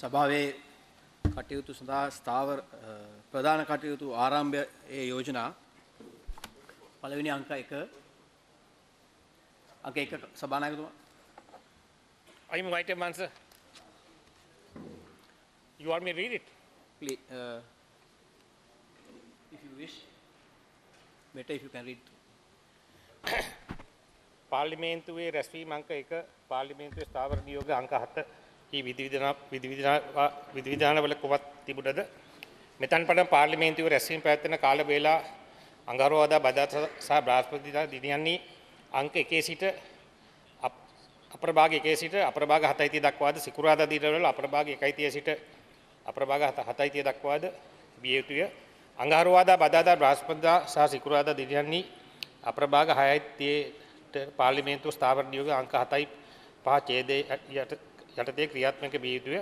සභාවේ කටයුතු සඳහා ස්ථාවර ප්‍රධාන කටයුතු ආරම්භයේ යෝජනා පළවෙනි අංක 1 සභානායකතුමා. I'm right, answer. You want me to read it? Please, if you wish, better if you can read. පාර්ලිමේන්තුවේ රැස්වීම අංක 1 පාර්ලිමේන්තුවේ ස්ථාවර නියෝග අංක 7 කී විධිවිධානවල කොවත් තිබුණද මෙතන් පටන් පාර්ලිමේන්තුවේ රැස්වීම පැවැත්වෙන කාල වේලා අඟහරුවාදා බදාදා සහ බ්‍රහස්පතින්දා දිනයන්හි අංක 1 සිට අපරභාග 1 සිට අපරභාග 7:30 දක්වාද සිකුරාදා දිනවල අපරභාග 1:30 සිට අපරභාග 7:30 දක්වාද විය යුතුය. අඟහරුවාදා බදාදා බ්‍රහස්පතින්දා සහ සිකුරාදා දිනයන්හි අපරභාග 6:30ට පාර්ලිමේන්තුව ස්ථාවර නියෝග අංක 7.5 ඡේදයේ යටතේ ක්‍රියාත්මක විය යුතුය.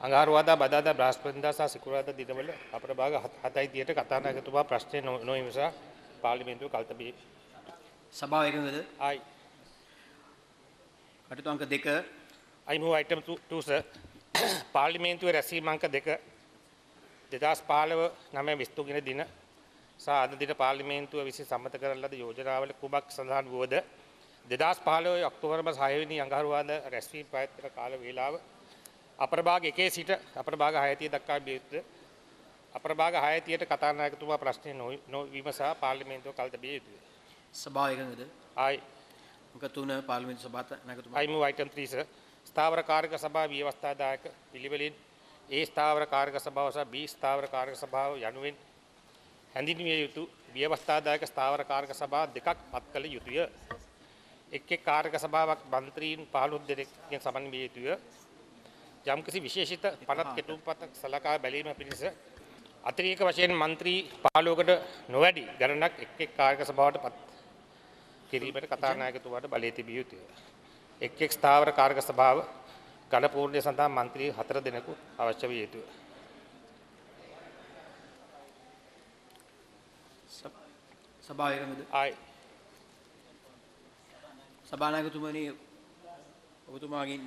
අඟහරුවාදා බදාදා බ්‍රහස්පතින්දා සහ සිකුරාදා දිනවල අපරභාග 7:30ට කතානායකතුමා ප්‍රශ්නය නොවිමසා පාර්ලිමේන්තුව කල්තබේ. සභාව එකඟද? I කටයුතු අංක 2 I move item 2 sir. පාර්ලිමේන්තුවේ රැස්වීම අංක 2 2015 9 විස්තුගින දින සහ අද දින පාර්ලිමේන්තුව විසින් සම්මත කරන ලද යෝජනාවල කුමක් සඳහන් වුවද 2015 ඔක්තෝබර් මාස 6 වෙනි අඟහරුවාදා රැස්වීම පැවැත්වෙන කාල වේලාව අපරභාග 1 සිට අපරභාග 6:30 දක්වා විය යුතුය. අපරභාග 6:30ට කතානායකතුමා ප්‍රශ්නය නොවිමසා පාර්ලිමේන්තුව කල්තබිය යුතුය. සභාව එකඟද? I අංක 3 පාර්ලිමේන්තු සභානායකතුමා. I move item 3 sir. ස්ථාවර කාර්යක සභාව ව්‍යවස්ථාදායක පිළිවෙලින් A ස්ථාවර කාර්යක සභාව සහ B ස්ථාවර කාර්යක සභාව යනුවෙන් හැඳින්විය යුතු ව්‍යවස්ථාදායක ස්ථාවර කාර්යක සභා දෙකක් පත් කළ යුතුය. එක් කාර්යක සභාවක් මන්ත්‍රීන් 15 දෙනෙක්ගෙන් සමන්විය යුතුය. යම්කිසි විශේෂිත පනත් කෙටුම්පතක් සලකා බැලීම පිණිස අතිරේක වශයෙන් මන්ත්‍රී 15කට නොවැඩි ගණනක් එක් කාර්යක සභාවට පත් කිරීමට කතානායකතුමාට බලය තිබිය යුතුය. එක් ස්ථාවර කාර්යක සභාව ඝන පූර්ණය සඳහා මන්ත්‍රී 4 දෙනෙකු අවශ්‍ය විය යුතුය. සභාව එකඟද? I සභානායකතුමනි, ඔබතුමාගේ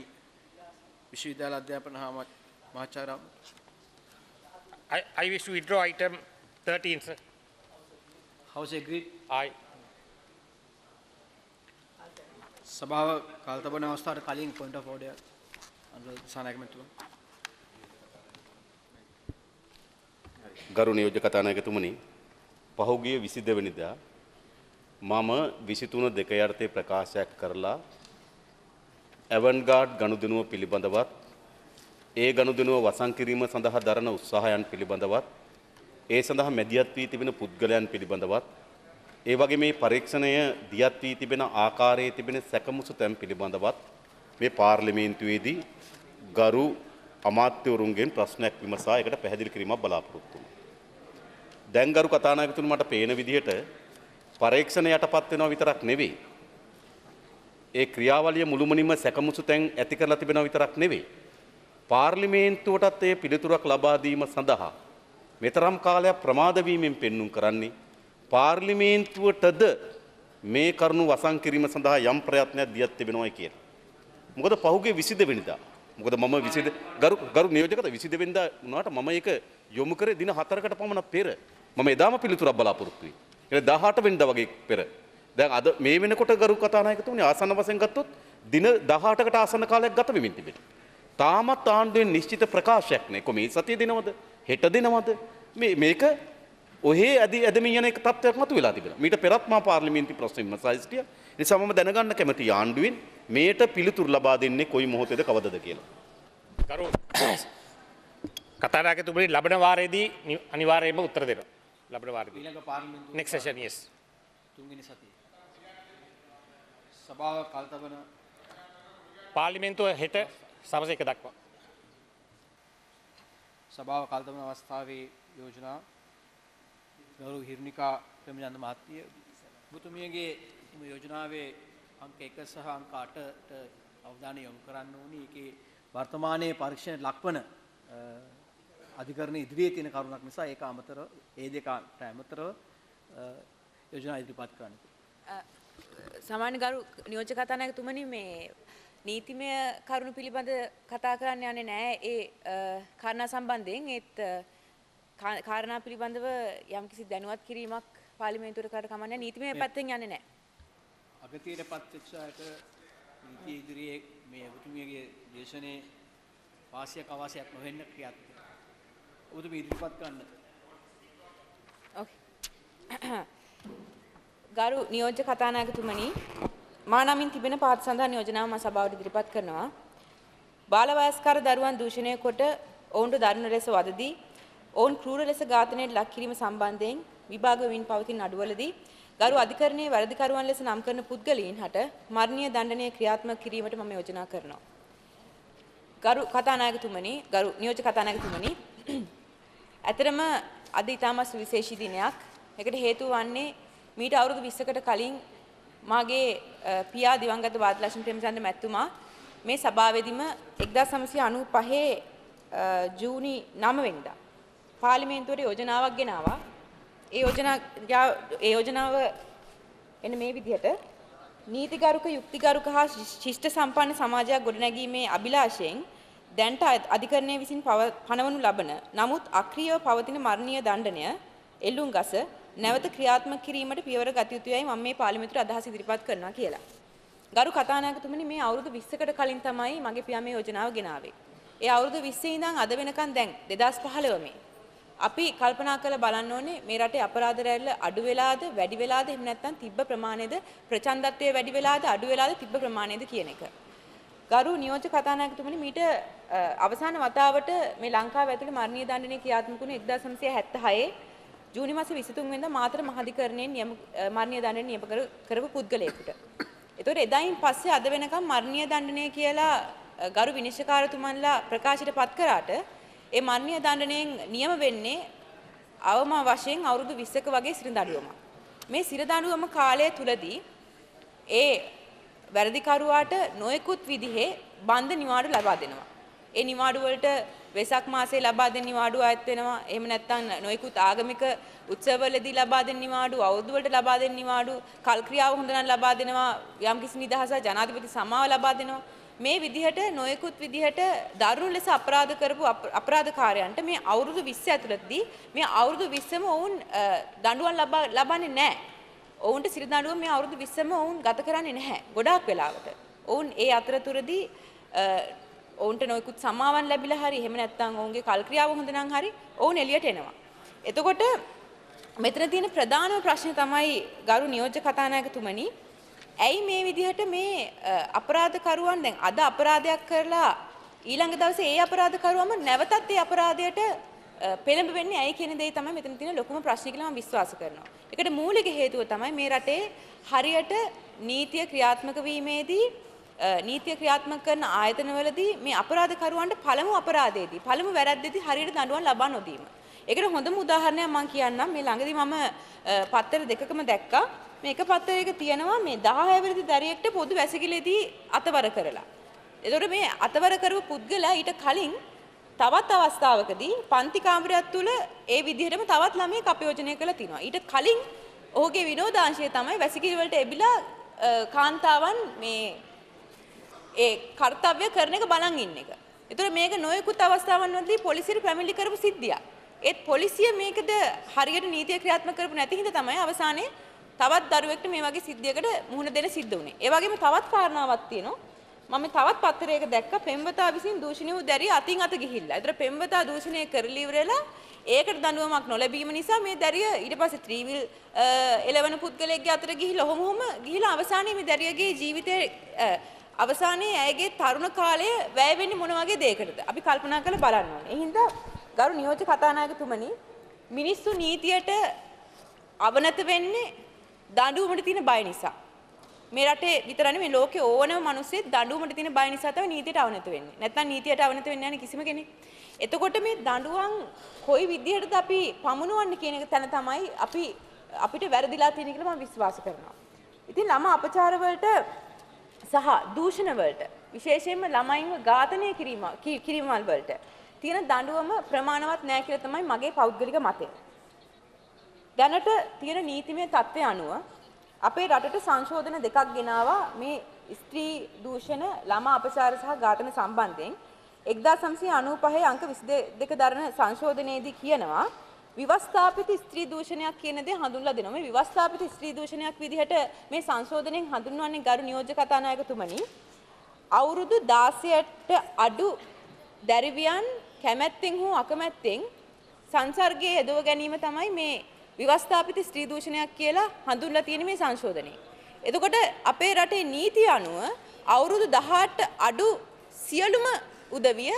විශ්වවිද්‍යාල අධ්‍යාපන හා මහාචාර්ය I wish to withdraw item 13 sir. House agreed. I සභාව කාලතබන අවස්ථාවට කලින් point of order අනුරාධ සානායකතුමා. ගරු නියෝජ්‍ය කතානායකතුමනි, පහුගිය 22 වෙනිදා මම 23 යටතේ ප්‍රකාශයක් කරලා ඇවන්ගාඩ් ගනුදෙනුව පිළිබඳවත් ඒ ගනුදෙනුව වසන් කිරීම සඳහා දරන උත්සාහයන් පිළිබඳවත් ඒ සඳහා මැදිහත් වී තිබෙන පුද්ගලයන් පිළිබඳවත් ඒ වගේ මේ පරීක්ෂණය දියත් වී තිබෙන ආකාරයේ තිබෙන සැකමුසු තැන් පිළිබඳවත් මේ පාර්ලිමේන්තුවේදී ගරු අමාත්‍යවරුන්ගෙන් ප්‍රශ්නයක් විමසා ඒකට පැහැදිලි කිරීමක් බලාපොරොත්තු වුණා. දැන් ගරු කතානායකතුමනි, මට පේන විදිහට පරීක්ෂණ යටපත් වෙනවා විතරක් නෙවෙයි, ඒ ක්‍රියාවලිය මුළුමනින්ම සැකමුසු තැන් ඇති කරලා තිබෙනවා විතරක් නෙවෙයි, පාර්ලිමේන්තුවටත් ඒ පිළිතුරක් ලබා දීම සඳහා මෙතරම් කාලයක් ප්‍රමාද වීමෙන් පෙන්눔 කරන්නේ පාර්ලිමේන්තුවටද මේ කරුණු වසන් කිරීම සඳහා යම් ප්‍රයත්නයක් දියත් තිබෙනවායි කියලා. මොකද පහුගිය 22 වෙනිදා, මොකද මම 22 ගරු නියෝජකත 22 වෙනිදා වුණාට මම ඒක යොමු කරේ දින 4කට පමණ පෙර. මම එදාම පිළිතුරක් බලාපොරොත්තු වෙයි. ඒ 18 වෙනිදා වගේ පෙර. දැන් අද මේ වෙනකොට ගරු කතානායකතුමනි, ආසන්න වශයෙන් ගත්තොත් දින 18කට ආසන්න කාලයක් ගත වෙමින් තිබෙනවා. තාමත් ආණ්ඩුවෙන් නිශ්චිත ප්‍රකාශයක් නැහැ. කොහේ මේ සතිය දිනවද? හෙට දිනවද? මේක ඔහේ ඇදමින් යන එක තත්ත්වයක් මතුවලා තිබෙනවා. මීට පෙරත් මා පාර්ලිමේන්තු ප්‍රශ්න විමසා සිටියා. ඒ නිසා මම දැනගන්න කැමතියි ආණ්ඩුවෙන් මේට පිළිතුරු ලබා දෙන්නේ කොයි මොහොතේද කවදද කියලා. ගරු කතානායකතුමනි, ලබන වාරයේදී අනිවාර්යයෙන්ම උත්තර දෙනවා. ලබන වාරයේදී. ඊළඟ පාර්ලිමේන්තු next session yes. තුන්වෙනි සතියේ සභාව කාලතබන පාර්ලිමේන්තුව හෙට සවස් 1 දක්වා. සභාව කාලතබන අවස්ථාවේ යෝජනා ගරු හිරුනිකා ප්‍රමිනන්ද මහත්මිය, ඔබතුමියගේ යෝජනාවේ අංක 1 සහ අංක 8ට අවධානය යොමු කරන්න ඕනි. ඒකේ වර්තමානයේ පරීක්ෂණ ලක්වන අධිකරණ ඉදිරියේ තියෙන කරුණක් නිසා ඒක අමතරව ඒ දෙකට අමතරව යෝජනා ඉදිරිපත් කරන්න. සාමාන්‍ය ගරු නියෝජ්‍ය කතානායකතුමනි, මේ නීතිමය කරුණු පිළිබඳ කතා කරන්න යන්නේ නැහැ. ඒ කාරණා සම්බන්ධයෙන් ඒත් කාරණා පිළිබඳව යම්කිසි දැනුවත් කිරීමක් පාර්ලිමේන්තුවට කරට කමන්නේ නීතිමය පැත්තෙන් යන්නේ නැහැ. අගතියට පත්වෙච්ච අයට නීතිය ඉදිරියේ මේ ඔබතුමියගේ දේශනේ වාසියක් අවාසියක් නොවෙන්න ක්‍රියාත්මක. ඔබතුමිය ඉදිරිපත් කරන්න. ඔකේ. ගරු නියෝජ්‍ය කතානායකතුමනි මා නමින් තිබෙන පහත සඳහන් යෝජනාව මා සභාවට ඉදිරිපත් කරනවා. බාල වයස්කාර දරුවන් දූෂණය කොට ඔවුන්ට දරුණු ලෙස වදදී ඔවුන් ක්‍රූර ලෙස ඝාතනයට ලක් කිරීම සම්බන්ධයෙන් විභාග වෙමින් පවතින අඩුවලදී ගරු අධිකරණයේ වැරදිකරුවන් ලෙස නම් කරන පුද්ගලයන් හට මරණීය දඬනය ක්‍රියාත්මක කිරීමට මම යෝජනා කරනවා. ගරු කතානායකතුමනි, ගරු නියෝජ්‍ය කතානායකතුමනි, ඇතරම අද ඉතාමත් සුවිශේෂී දිනයක්. ඒකට හේතුව වන්නේ මීට අවුරුදු 20කට කලින් මාගේ පියා දිවංගත වාදලක්ෂ්මී ප්‍රේමචන්ද්‍ර මැතිතුමා මේ සභාවේදීම 1995 ජූනි 9 වෙනිදා පාර්ලිමේන්තුවේ යෝජනාවක් ගෙනාවා. ඒ යෝජනාව එන්න මේ විදිහට නීතිගරුක යුක්තිගරුක හා ශිෂ්ට සම්පන්න සමාජයක් ගොඩනැගීමේ අභිලාෂයෙන් දැන්ට අධිකරණය විසින් පනවනු ලබන නමුත් අක්‍රියව පවතින මරණීය දණ්ඩනය එල්ලුම් ගස නැවත ක්‍රියාත්මක කිරීමට පියවර ගත යුතුයයි මම මේ පාර්ලිමේන්තුවට අදහස් ඉදිරිපත් කරනවා කියලා. ගරු කතානායකතුමනි මේ අවුරුදු 20කට කලින් තමයි මගේ පියා මේ යෝජනාව ගෙනාවේ. ඒ අවුරුදු 20 ඉඳන් අද වෙනකන් දැන් 2015 මේ අපි කල්පනා කරලා බලන්න ඕනේ මේ රටේ අපරාධ රැල්ල අඩු වෙලාද වැඩි වෙලාද එහෙම නැත්නම් තිබ්බ ප්‍රමාණයද ප්‍රචණ්ඩත්වයේ වැඩි වෙලාද අඩු වෙලාද තිබ්බ ප්‍රමාණයද කියන එක. ගරු නියෝජ්‍ය කතානායකතුමනි මීට අවසාන වතාවට මේ ලංකාව ඇතුළේ මරණීය දඬුවම ක්‍රියාත්මක වුණේ 1976 ජූනි මාසේ 23 වෙනිදා මාතර මහාධිකරණයෙන් මරණීය දඬුවම නියම කරපු පුද්ගලයෙකුට. ඒතකොට එදායින් පස්සේ අද වෙනකම් මරණීය දඬුවම කියලා ගරු විනිශ්චයකාරතුමන්ලා ප්‍රකාශයට පත් කරාට ඒ මරණීය දඬුවමෙන් නියම වෙන්නේ අවම වශයෙන් අවුරුදු 20ක වගේ සිර දඬුවමක්. මේ සිර දඬුවම කාලය තුලදී ඒ වැරදිකරුවාට නොයෙකුත් විදිහේ බන්ධ නිවාඩු ලබා දෙනවා. ඒ නිවාඩු වලට වෙසක් මාසයේ ලබා දෙන නිවාඩු ආයත් වෙනවා. එහෙම නැත්නම් නොයෙකුත් ආගමික උත්සවවලදී ලබා දෙන නිවාඩු, අවුරුදු වලට ලබා දෙන නිවාඩු, කල් ක්‍රියාව හොඳ නම් ලබා දෙනවා. යම්කිසි නිදහසක් ජනාධිපති සමාව ලබා දෙනවා. මේ විදිහට නොයෙකුත් විදිහට දරුණු ලෙස අපරාධ කරපු අපරාධකාරයන්ට මේ අවුරුදු 20 ඇතුළතදී මේ අවුරුදු 20ම ඔවුන් දඬුවම් ලබන්නේ නැහැ. ඔවුන්ට සිර දඬුවම් මේ අවුරුදු 20ම ඔවුන් ගත කරන්නේ නැහැ. ගොඩාක් වෙලාවට. ඔවුන් ඒ අතරතුරදී ඔවුන්ට නොයෙකුත් සමාවන් ලැබිලා හරි එහෙම නැත්නම් ඔවුන්ගේ කල් ක්‍රියාව හොඳ නම් හරි ඔවුන් එළියට එනවා. එතකොට මෙතන තියෙන ප්‍රධානම ප්‍රශ්නේ තමයි ගරු නියෝජ්‍ය කතානායකතුමනි ඇයි මේ විදිහට මේ අපරාධකරුවන් දැන් අද අපරාධයක් කරලා ඊළඟ දවසේ ඒ අපරාධකරුවම නැවතත් ඒ අපරාධයට පෙළඹ වෙන්නේ ඇයි කියන දේ තමයි මෙතන තියෙන ලොකුම ප්‍රශ්නේ කියලා මම විශ්වාස කරනවා. ඒකට මූලික හේතුව තමයි මේ රටේ හරියට නීතිය ක්‍රියාත්මක වීමේදී නීතිය ක්‍රියාත්මක කරන ආයතනවලදී මේ අපරාධකරුවන්ට පළමු අපරාධයේදී පළමු වැරද්දේදී හරියට දඬුවම් ලබා නොදීම. ඒකට හොඳම උදාහරණයක් මම කියන්නම්. මේ ළඟදී මම පත්තර දෙකකම දැක්කා. මේ එක පත්තරයක තියෙනවා මේ 16 වෙනි දරියෙක්ට පොදු වැසිකිළිදී අතවර කරලා. ඒතකොට මේ අතවර කරපු පුද්ගලයා ඊට කලින් තවත් අවස්ථාවකදී පන්ති කාමරයක් තුල ඒ විදිහටම තවත් ළමයෙක් අපයෝජනය කරලා තිනවා. ඊට කලින් ඔහුගේ විනෝදාංශය තමයි වැසිකිළි වලට එබිලා කාන්තාවන් මේ ඒ කාර්යය කරන එක බලන් ඉන්න එක. ඒතකොට මේක නොයෙකුත් අවස්ථාවන් වලදී පොලිසියට පැමිණිලි කරපු සිද්ධියක්. ඒත් පොලිසිය මේකද හරියට නීතිය ක්‍රියාත්මක කරපු නැති හින්දා තමයි අවසානයේ තවත් දරුවෙක්ට මේ වගේ සිද්ධියකට මුහුණ දෙන්න සිද්ධ වුණේ. ඒ වගේම තවත් කාරණාවක් තියෙනවා. මම තවත් පත්තරයක දැක්ක පෙම්වතා විසින් දූෂණය වූ දැරිය අතින් අත ගිහිල්ලා. ඒතර පෙම්වතා දූෂණය කරලි ඉවරලා ඒකට දඬුවමක් නොලැබීම නිසා මේ දැරිය ඊට පස්සේ ත්‍රිවිල් එළවන පුද්ගලයෙක්ගේ අතට ගිහිල්ලා ඔහොම ගිහිල්ලා අවසානයේ මේ දැරියගේ ජීවිතයේ අවසානයේ ඇයගේ තරුණ කාලය වැය වෙන්නේ මොන වගේ දෙයකටද? අපි කල්පනා කරලා බලන්න ඕනේ. ඒ හින්දා ගරු නියෝජ්‍ය කතානායකතුමනි මිනිස්සු නීතියට අවනත වෙන්නේ දඬුවමට තියෙන බය නිසා. මේ රටේ විතරනේ මේ ලෝකේ ඕනම මිනිස්සෙක් දඬුවමට තියෙන බය නිසා තමයි නීතියට අවනත වෙන්නේ. නැත්නම් නීතියට අවනත වෙන්නේ නැහැ කිසිම කෙනෙක්. එතකොට මේ දඬුවම් කොයි විදිහටද අපි පමුණුවන්නේ කියන එක තැන තමයි අපිට වැරදිලා තියෙන කියලා මම විශ්වාස කරනවා. ඉතින් ළමා අපචාර වලට සහ දූෂණ වලට විශේෂයෙන්ම ළමයින්ව ඝාතනය කිරීම වලට තියෙන දඬුවම ප්‍රමාණවත් නැහැ කියලා තමයි මගේ පෞද්ගලික මතය. දැනට තියෙන නීතිමය තත්ත්වය අනුව අපේ රටට සංශෝධන දෙකක් ගෙනාවා මේ ස්ත්‍රී දූෂණ ළමා අපචාර සහ ඝාතන සම්බන්ධයෙන් 1995 අංක 22 දරන සංශෝධනයේදී කියනවා විවස්ථාපිත ස්ත්‍රී දූෂණයක් කියන දේ හඳුන්වලා දෙනවා. මේ විවස්ථාපිත ස්ත්‍රී දූෂණයක් විදිහට මේ සංශෝධනයෙන් හඳුන්වන්නේ ගරු නියෝජ්‍ය කතානායකතුමනි අවුරුදු 16ට අඩු දැරිවියන් කැමැත්තෙන් හෝ අකමැත්තෙන් සංසර්ගයේ යොදව ගැනීම තමයි මේ විවස්ථාපිත ස්ත්‍රී දූෂණයක් කියලා හඳුන්වලා තියෙන මේ සංශෝධනයේ. එතකොට අපේ රටේ නීතිය අනුව අවුරුදු 18ට අඩු සියලුම උදවිය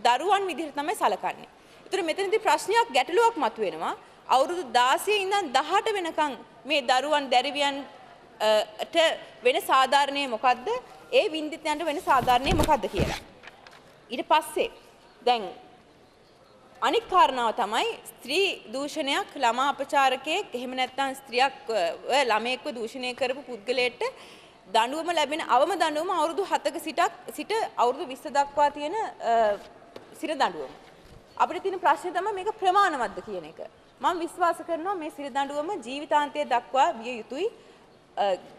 දරුවන් විදිහට තමයි සැලකන්නේ. ඒතර මෙතනදී ප්‍රශ්නයක් ගැටලුවක් මතුවෙනවා. අවුරුදු 16 ඉඳන් 18 වෙනකන් මේ දරුවන් දැරිවියන්ට වෙන සාධාරණේ මොකද්ද? ඒ වින්දිතයන්ට වෙන සාධාරණේ මොකද්ද කියලා. ඊට පස්සේ දැන් අනික් කාරණාව තමයි ස්ත්‍රී දූෂණයක් ළමා අපචාරකයෙක් එහෙම නැත්නම් ස්ත්‍රියක් ළමයෙක්ව දූෂණය කරපු පුද්ගලයෙක්ට දඬුවම ලැබෙන අවම දඬුවම අවුරුදු 7ක සිට අවුරුදු 20 දක්වා තියෙන සිර දඬුවම. අපිට තියෙන ප්‍රශ්නේ තමයි මේක ප්‍රමාණවත්ද කියන එක. මම විශ්වාස කරනවා මේ සිර දඬුවම ජීවිතාන්තය දක්වා විය යුතුයි.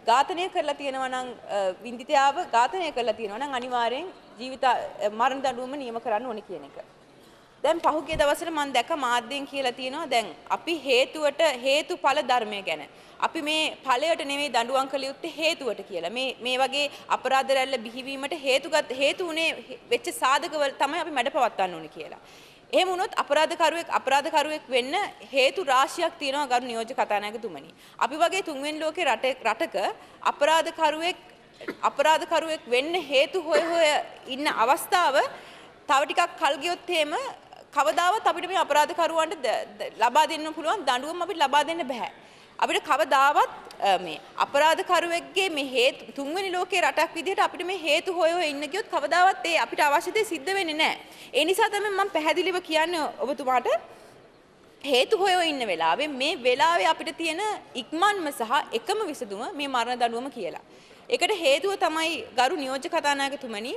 ඝාතනය කරලා තියෙනවා නම් වින්දිතයාව ඝාතනය කරලා තියෙනවා නම් අනිවාර්යෙන් මරණ දඬුවම නියම කරන්න ඕනේ කියන එක. දැන් පහුගිය දවස්වල මම දැක්ක මාධ්‍යයෙන් කියලා තියෙනවා දැන් අපි හේතුඵල ධර්මය ගැන. අපි මේ ඵලයට නෙවෙයි දඬුවම් කළ යුත්තේ හේතුවට කියලා. මේ වගේ අපරාධ රැල්ල බිහිවීමට හේතු උනේ වෙච්ච සාධකවල තමයි අපි මැඩ පවත්වන්න ඕනේ කියලා. එහෙම වුණොත් අපරාධකරුවෙක් වෙන්න හේතු රාශියක් තියෙනවා ගරු නියෝජ්‍ය කතානායකතුමනි. අපි වගේ තුන්වෙනි ලෝකේ රටක අපරාධකරුවෙක් වෙන්න හේතු හොය ඉන්න අවස්ථාව තව ටිකක් කල් ගියොත් එහෙම කවදාවත් අපිට මේ අපරාධකරුවන්ට ලබා දෙන්න පුළුවන් දඬුවම් අපිට ලබා දෙන්න බෑ. අපිට කවදාවත් මේ අපරාධකරුවෙක්ගේ මේ හේතු තුන්වෙනි ලෝකේ රටක් විදිහට අපිට මේ හේතු හොය ඉන්න ගියොත් කවදාවත් ඒ අපිට අවශ්‍ය දේ සිද්ධ වෙන්නේ නැහැ. ඒ නිසා තමයි මම පැහැදිලිව කියන්නේ ඔබතුමාට හේතු හොය ඉන්න වෙලාවේ මේ වෙලාවේ අපිට තියෙන ඉක්මන්ම සහ එකම විසඳුම මේ මරණ දඬුවම කියලා. ඒකට හේතුව තමයි ගරු නියෝජ්‍ය කතානායකතුමනි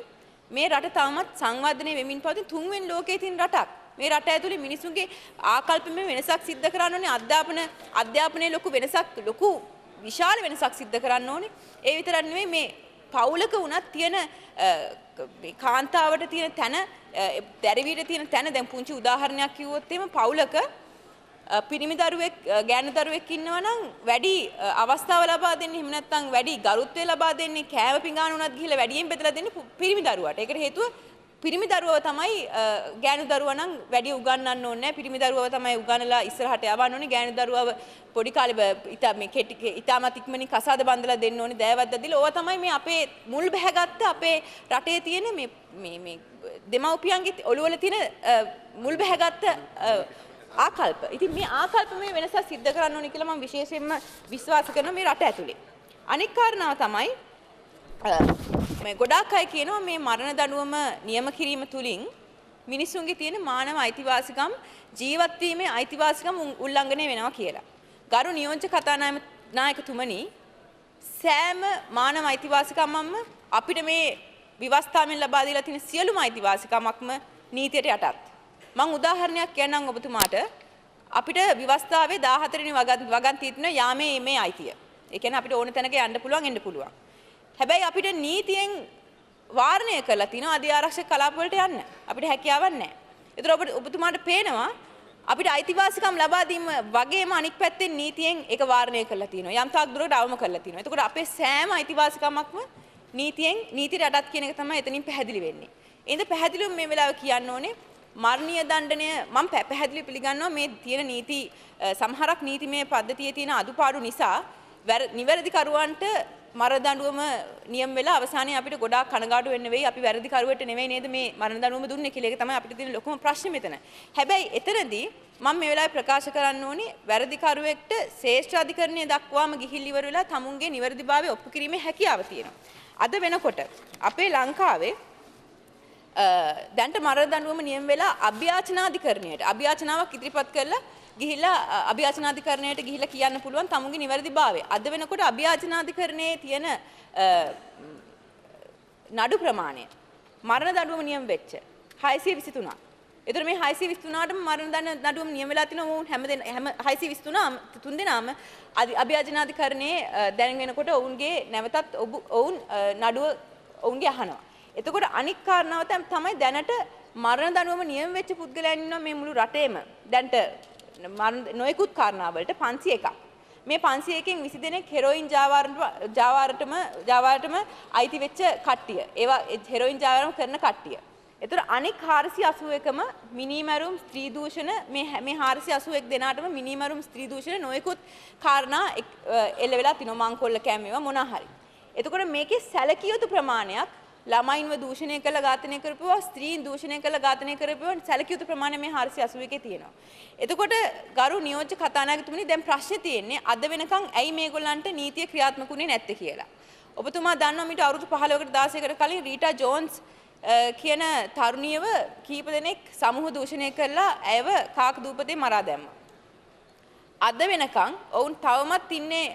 මේ රට තාමත් සංවර්ධනය වෙමින් පවතින තුන්වෙනි ලෝකයේ තියෙන රටක්. මේ රට ඇතුලේ මිනිසුන්ගේ ආකල්පමය වෙනසක් සිද්ධ කරන්න ඕනේ. අධ්‍යාපනයේ ලොකු විශාල වෙනසක් සිද්ධ කරන්න ඕනේ. ඒ විතරක් නෙමෙයි මේ පවුලක වුණත් තියෙන මේ කාන්තාවට තියෙන තැන, දැරිවියට තියෙන තැන දැන් පුංචි උදාහරණයක් කිව්වොත් එහෙම පවුලක පිරිමි දරුවෙක් ගෑනු දරුවෙක් ඉන්නවා නම් වැඩි අවස්ථාව ලබා දෙන්නේ එහෙම නැත්නම් වැඩි ගරුත්වය ලබා දෙන්නේ කෑම පිඟාන උනත් ගිහලා වැඩියෙන් බෙදලා දෙන්නේ පිරිමි දරුවාට. ඒකට හේතුව පිරිමි දරුවව තමයි ගෑනු දරුවා නම් වැඩි උගන්වන්න ඕනේ නැහැ. පිරිමි දරුවව තමයි උගන්වලා ඉස්සරහට යවන්න ඕනේ. ගෑනු දරුවව පොඩි කාලේ ඉතාමත් ඉක්මනින් කසාද බඳලා දෙන්න ඕනේ. දෑවැද්ද දීලා ඕවා තමයි මේ අපේ මුල් බැහැගත්ත අපේ රටේ තියෙන මේ දෙමව්පියන්ගේ ඔළුවල තියෙන මුල් බැහැගත්ත ආකල්ප. ඉතින් මේ ආකල්පමය වෙනසක් සිද්ධ කරන්න ඕනේ කියලා මම විශේෂයෙන්ම විශ්වාස කරනවා මේ රට ඇතුලේ. අනික් කාරණාව තමයි මේ ගොඩාක් අය කියනවා මේ මරණ දඬුවම නියම කිරීම තුලින් මිනිසුන්ගේ තියෙන මානව අයිතිවාසිකම් ජීවත් වීමේ අයිතිවාසිකම් උල්ලංඝනය වෙනවා කියලා. ගරු නියෝජ්‍ය කතානායකතුමනි සෑම මානව අයිතිවාසිකමක්ම අපිට මේ විවස්ථාවෙන් ලබා දීලා තියෙන සියලුම අයිතිවාසිකමක්ම නීතියට යටත්. මම උදාහරණයක් කියන්නම් ඔබතුමාට. අපිට විවස්ථාවේ 14 වෙනි වගන්තියේ තියෙන යාමේ මේ අයිතිය. ඒ කියන්නේ අපිට ඕන තැනක යන්න පුළුවන් එන්න පුළුවන්. හැබැයි අපිට නීතියෙන් වාරණය කරලා තිනවා අධි ආරක්ෂක කලාප වලට යන්න. අපිට හැකියාවක් නැහැ. ඒතර ඔබතුමාට පේනවා අපිට අයිතිවාසිකම් ලබා දීම වගේම අනික් පැත්තෙන් නීතියෙන් ඒක වාරණය කරලා තිනවා. යම් තාක් දුරකට අවම කරලා තිනවා. එතකොට අපේ සෑම අයිතිවාසිකමක්ම නීතියට යටත් කියන එක තමයි එතනින් පැහැදිලි වෙන්නේ. එහෙනම් පැහැදිලිව මේ වෙලාවේ කියන්න ඕනේ මරණීය දණ්ඩනය මම පැහැදිලිව පිළිගන්නවා මේ තියෙන නීති සමහරක් නීතිමය පද්ධතියේ තියෙන අඩුපාඩු නිසා නිවැරදි කරුවන්ට මරණ දඬුවම නියම වෙලා අවසානයේ අපිට ගොඩාක් කනගාටු වෙන්න වෙයි. අපි වැරදි කරුවෙට නෙවෙයි නේද මේ මරණ දඬුවම දුන්නේ කියලා. ඒක තමයි අපිට තියෙන ලොකුම ප්‍රශ්නේ මෙතන. හැබැයි එතනදී මම මේ වෙලාවේ ප්‍රකාශ කරන්න ඕනේ වැරදි කරුවෙක්ට ශ්‍රේෂ්ඨ අධිකරණය දක්වාම ගිහිල් ඉවර වෙලා තමුන්ගේ නිවැරදිභාවය ඔප්පු කිරීමේ හැකියාව තියෙනවා. අද වෙනකොට අපේ ලංකාවේ දැන්ට මරණ දඬුවම නියම වෙලා අභියාචනාවක් ඉදිරිපත් කරලා ගිහිල්ලා අභියාචනාධිකරණයට ගිහිල්ලා කියන්න පුළුවන් තමුන්ගේ නිවැරදිභාවය. අද වෙනකොට අභියාචනාධිකරණයේ තියෙන නඩු ප්‍රමාණය මරණ දඬුවම නියම වෙච්ච 623ක්. ඒතර මේ 623ටම මරණ දඬුවම නියම වෙලා තිනවා වුන් හැම 623 තුන් දෙනාම අභියාචනාධිකරණයේ දැන් වෙනකොට ඔවුන්ගේ නැවතත් ඔවුන් නඩුව ඔවුන්ගේ අහනවා. එතකොට අනික් කාරණාව තමයි දැනට මරණ දඬුවම නියම වෙච්ච පුද්ගලයන් ඉන්නවා මේ මුළු රටේම. දැන්ට නොයෙකුත් කාරණා වලට 501ක්. මේ 501කින් 20 දෙනෙක් හෙරොයින් ජාවාරටම අයිති වෙච්ච කට්ටිය. ඒවා හෙරොයින් ජාවාරම කරන කට්ටිය. ඒතර අනික් 481ම මිනිමරුම් ස්ත්‍රී දූෂණ මේ 481 දෙනාටම මිනිමරුම් ස්ත්‍රී දූෂණ නොයෙකුත් කාරණා එල්ල වෙලා තිනවා මංකොල්ල කැමේවා මොනවා හරි. එතකොට මේකේ සැලකිය යුතු ප්‍රමාණයක් ළමයින්ව දූෂණය කළ ඝාතනය කරපුවා ස්ත්‍රීන් දූෂණය කළ ඝාතනය කරපුවා සැලකිය යුතු ප්‍රමාණය මේ 481 තියෙනවා. එතකොට ගරු නියෝජ්‍ය කතානායකතුමනි දැන් ප්‍රශ්නේ තියෙන්නේ අද වෙනකන් ඇයි මේගොල්ලන්ට නීතිය ක්‍රියාත්මක වුණේ නැත්තේ කියලා. ඔබතුමා දන්නවා මීට අවුරුදු 15කට 16කට කලින් රීටා ජෝන්ස් කියන තරුණියව කීප දෙනෙක් සමූහ දූෂණය කරලා ඇයව කාක දූපතේ මරා දැම්මා. අද වෙනකන් ඔවුන් තවමත් ඉන්නේ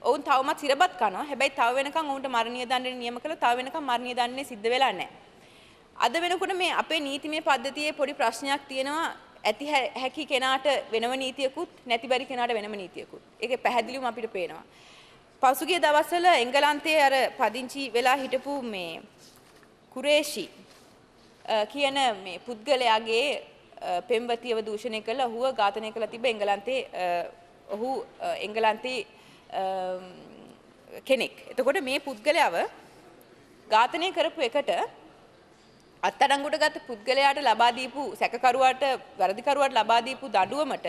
ඔවුන් තවමත් සිරබත් කරනවා. හැබැයි තව වෙනකන් ඔවුන්ට මරණීය දඬුවම නියම කළා. තව වෙනකන් මරණීය දඬුවම සිද්ධ වෙලා නැහැ. අද වෙනකොට මේ අපේ නීතිමය පද්ධතියේ පොඩි ප්‍රශ්නයක් තියෙනවා. ඇති හැකි කෙනාට වෙනම නීතියකුත් නැති බැරි කෙනාට වෙනම නීතියකුත්. ඒකේ පැහැදිලිවම අපිට පේනවා. පසුගිය දවස්වල එංගලන්තයේ අර පදිංචි වෙලා හිටපු මේ කුරේෂි කියන මේ පුද්ගලයාගේ පෙම්වතියව දූෂණය කළ ඔහුව ඝාතනය කළා තිබෙ එංගලන්තයේ ඔහු එංගලන්තයේ කෙනෙක්. එතකොට මේ පුද්ගලයාව ඝාතනය කරපු එකට අත්අඩංගුවට ගත්ත පුද්ගලයාට ලබා දීපු සැකකරුවාට වැරදිකරුවාට ලබා දීපු දඬුවමට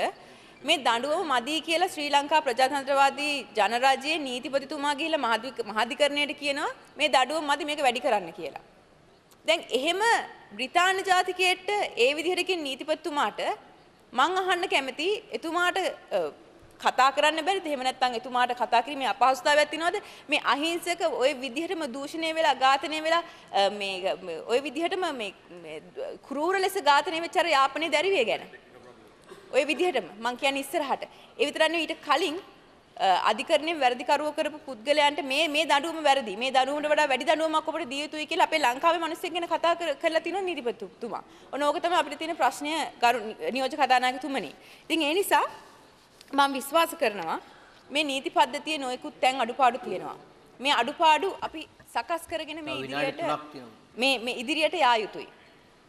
මේ දඬුවම මදි කියලා ශ්‍රී ලංකා ප්‍රජාතන්ත්‍රවාදී ජනරාජ්‍යයේ නීතිපතිතුමා ගිහිල්ලා මහාධිකරණයට කියනවා මේ දඬුවම මදි මේක වැඩි කරන්න කියලා. දැන් එහෙම බ්‍රිතාන්‍ය ජාතිකයේට ඒ විදිහට කියන නීතිපතිතුමාට මං අහන්න කැමති එතුමාට කතා කරන්න බැරිද? එහෙම නැත්නම් එතුමාට කතා කිරීමේ අපහසුතාවයක් තියෙනවද? මේ අහිංසක ওই විදිහටම දූෂණය වෙලා ඝාතනය වෙලා මේ ওই විදිහටම මේ ක්‍රූර ලෙස ඝාතනය වෙච්ච අර යාපනයේ දැරිවිය ගැන. ওই විදිහටම මං කියන්නේ ඉස්සරහට. ඒ විතරක් නෙවෙයි ඊට කලින් අධිකරණයෙන් වැරදිකරුවෝ කරපු පුද්ගලයන්ට මේ දඬුවම වැරදි. මේ දඬුවමට වඩා වැඩි දඬුවමක් අපිට දිය යුතුයි කියලා අපේ ලංකාවේ මිනිස්සුන් ගැන කතා කරලා තිනවා නීතිපතිතුමා. ඔන්න ඕක තමයි අපිට තියෙන ප්‍රශ්නය නියෝජ්‍ය කතානායකතුමනි. ඉතින් ඒ නිසා මම විශ්වාස කරනවා මේ නීති පද්ධතියේ නොයෙකුත් තැන් අඩුපාඩු තියෙනවා. මේ අඩුපාඩු අපි සකස් කරගෙන මේ ඉදිරියට යා යුතුයි.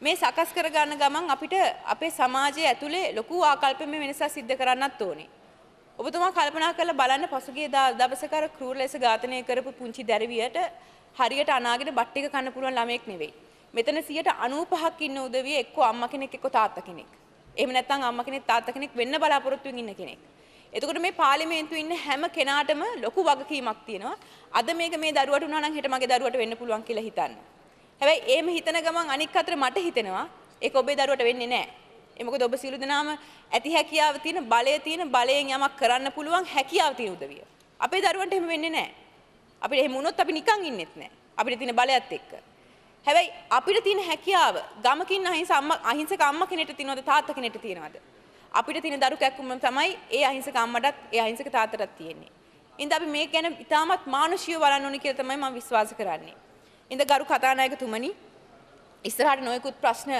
මේ සකස් කර ගන්න ගමන් අපිට අපේ සමාජය ඇතුලේ ලොකු ආකල්පමය වෙනසක් සිද්ධ කරන්නත් ඕනේ. ඔබතුමා කල්පනා කරලා බලන්න පසුගිය දවසක අර ක්‍රූර ලෙස ඝාතනය කරපු පුංචි දැරිවියට හරියට අනාගෙන බත් ටික කන්න පුළුවන් ළමයෙක් නෙවෙයි. මෙතන 95%ක් ඉන්න උදවිය එක්ක අම්මා කෙනෙක් එක්ක තාත්තා කෙනෙක්. එහෙම නැත්නම් අම්මා කෙනෙක් තාත්තා කෙනෙක් වෙන්න බලාපොරොත්තු වෙමින් ඉන්න කෙනෙක්. එතකොට මේ පාර්ලිමේන්තුවේ ඉන්න හැම කෙනාටම ලොකු වගකීමක් තියෙනවා. අද මේක මේ දරුවට වුණා නම් හෙට මගේ දරුවට වෙන්න පුළුවන් කියලා හිතන්න. හැබැයි එහෙම හිතන ගමන් අනික් අතට මට හිතෙනවා ඒක ඔබේ දරුවට වෙන්නේ නැහැ. ඒ මොකද ඔබ සියලු දෙනාම ඇති හැකියාව තියෙන බලයෙන් යමක් කරන්න පුළුවන් හැකියාව තියෙන උදවිය. අපේ දරුවන්ට එහෙම වෙන්නේ නැහැ. අපිට එහෙම වුණොත් අපි නිකන් ඉන්නෙත් නැහැ. අපිට තියෙන බලයත් එක්ක. හැබැයි අපිට තියෙන හැකියාව ගමකින් අහිංසක අම්මා කෙනෙක්ට තියෙනවද තාත්තා කෙනෙක්ට තියෙනවද? අපිට තියෙන දරු කැක්කුම තමයි ඒ අහිංසක අම්මටත් ඒ අහිංසක තාත්තටත් තියෙන්නේ. ඉතින් අපි මේක ගැන ඉතාමත් මානුෂීයව බලන්න ඕනේ කියලා තමයි මම විශ්වාස කරන්නේ. ඉතින් ගරු කතානායකතුමනි ඉස්සරහට නොයෙකුත් ප්‍රශ්න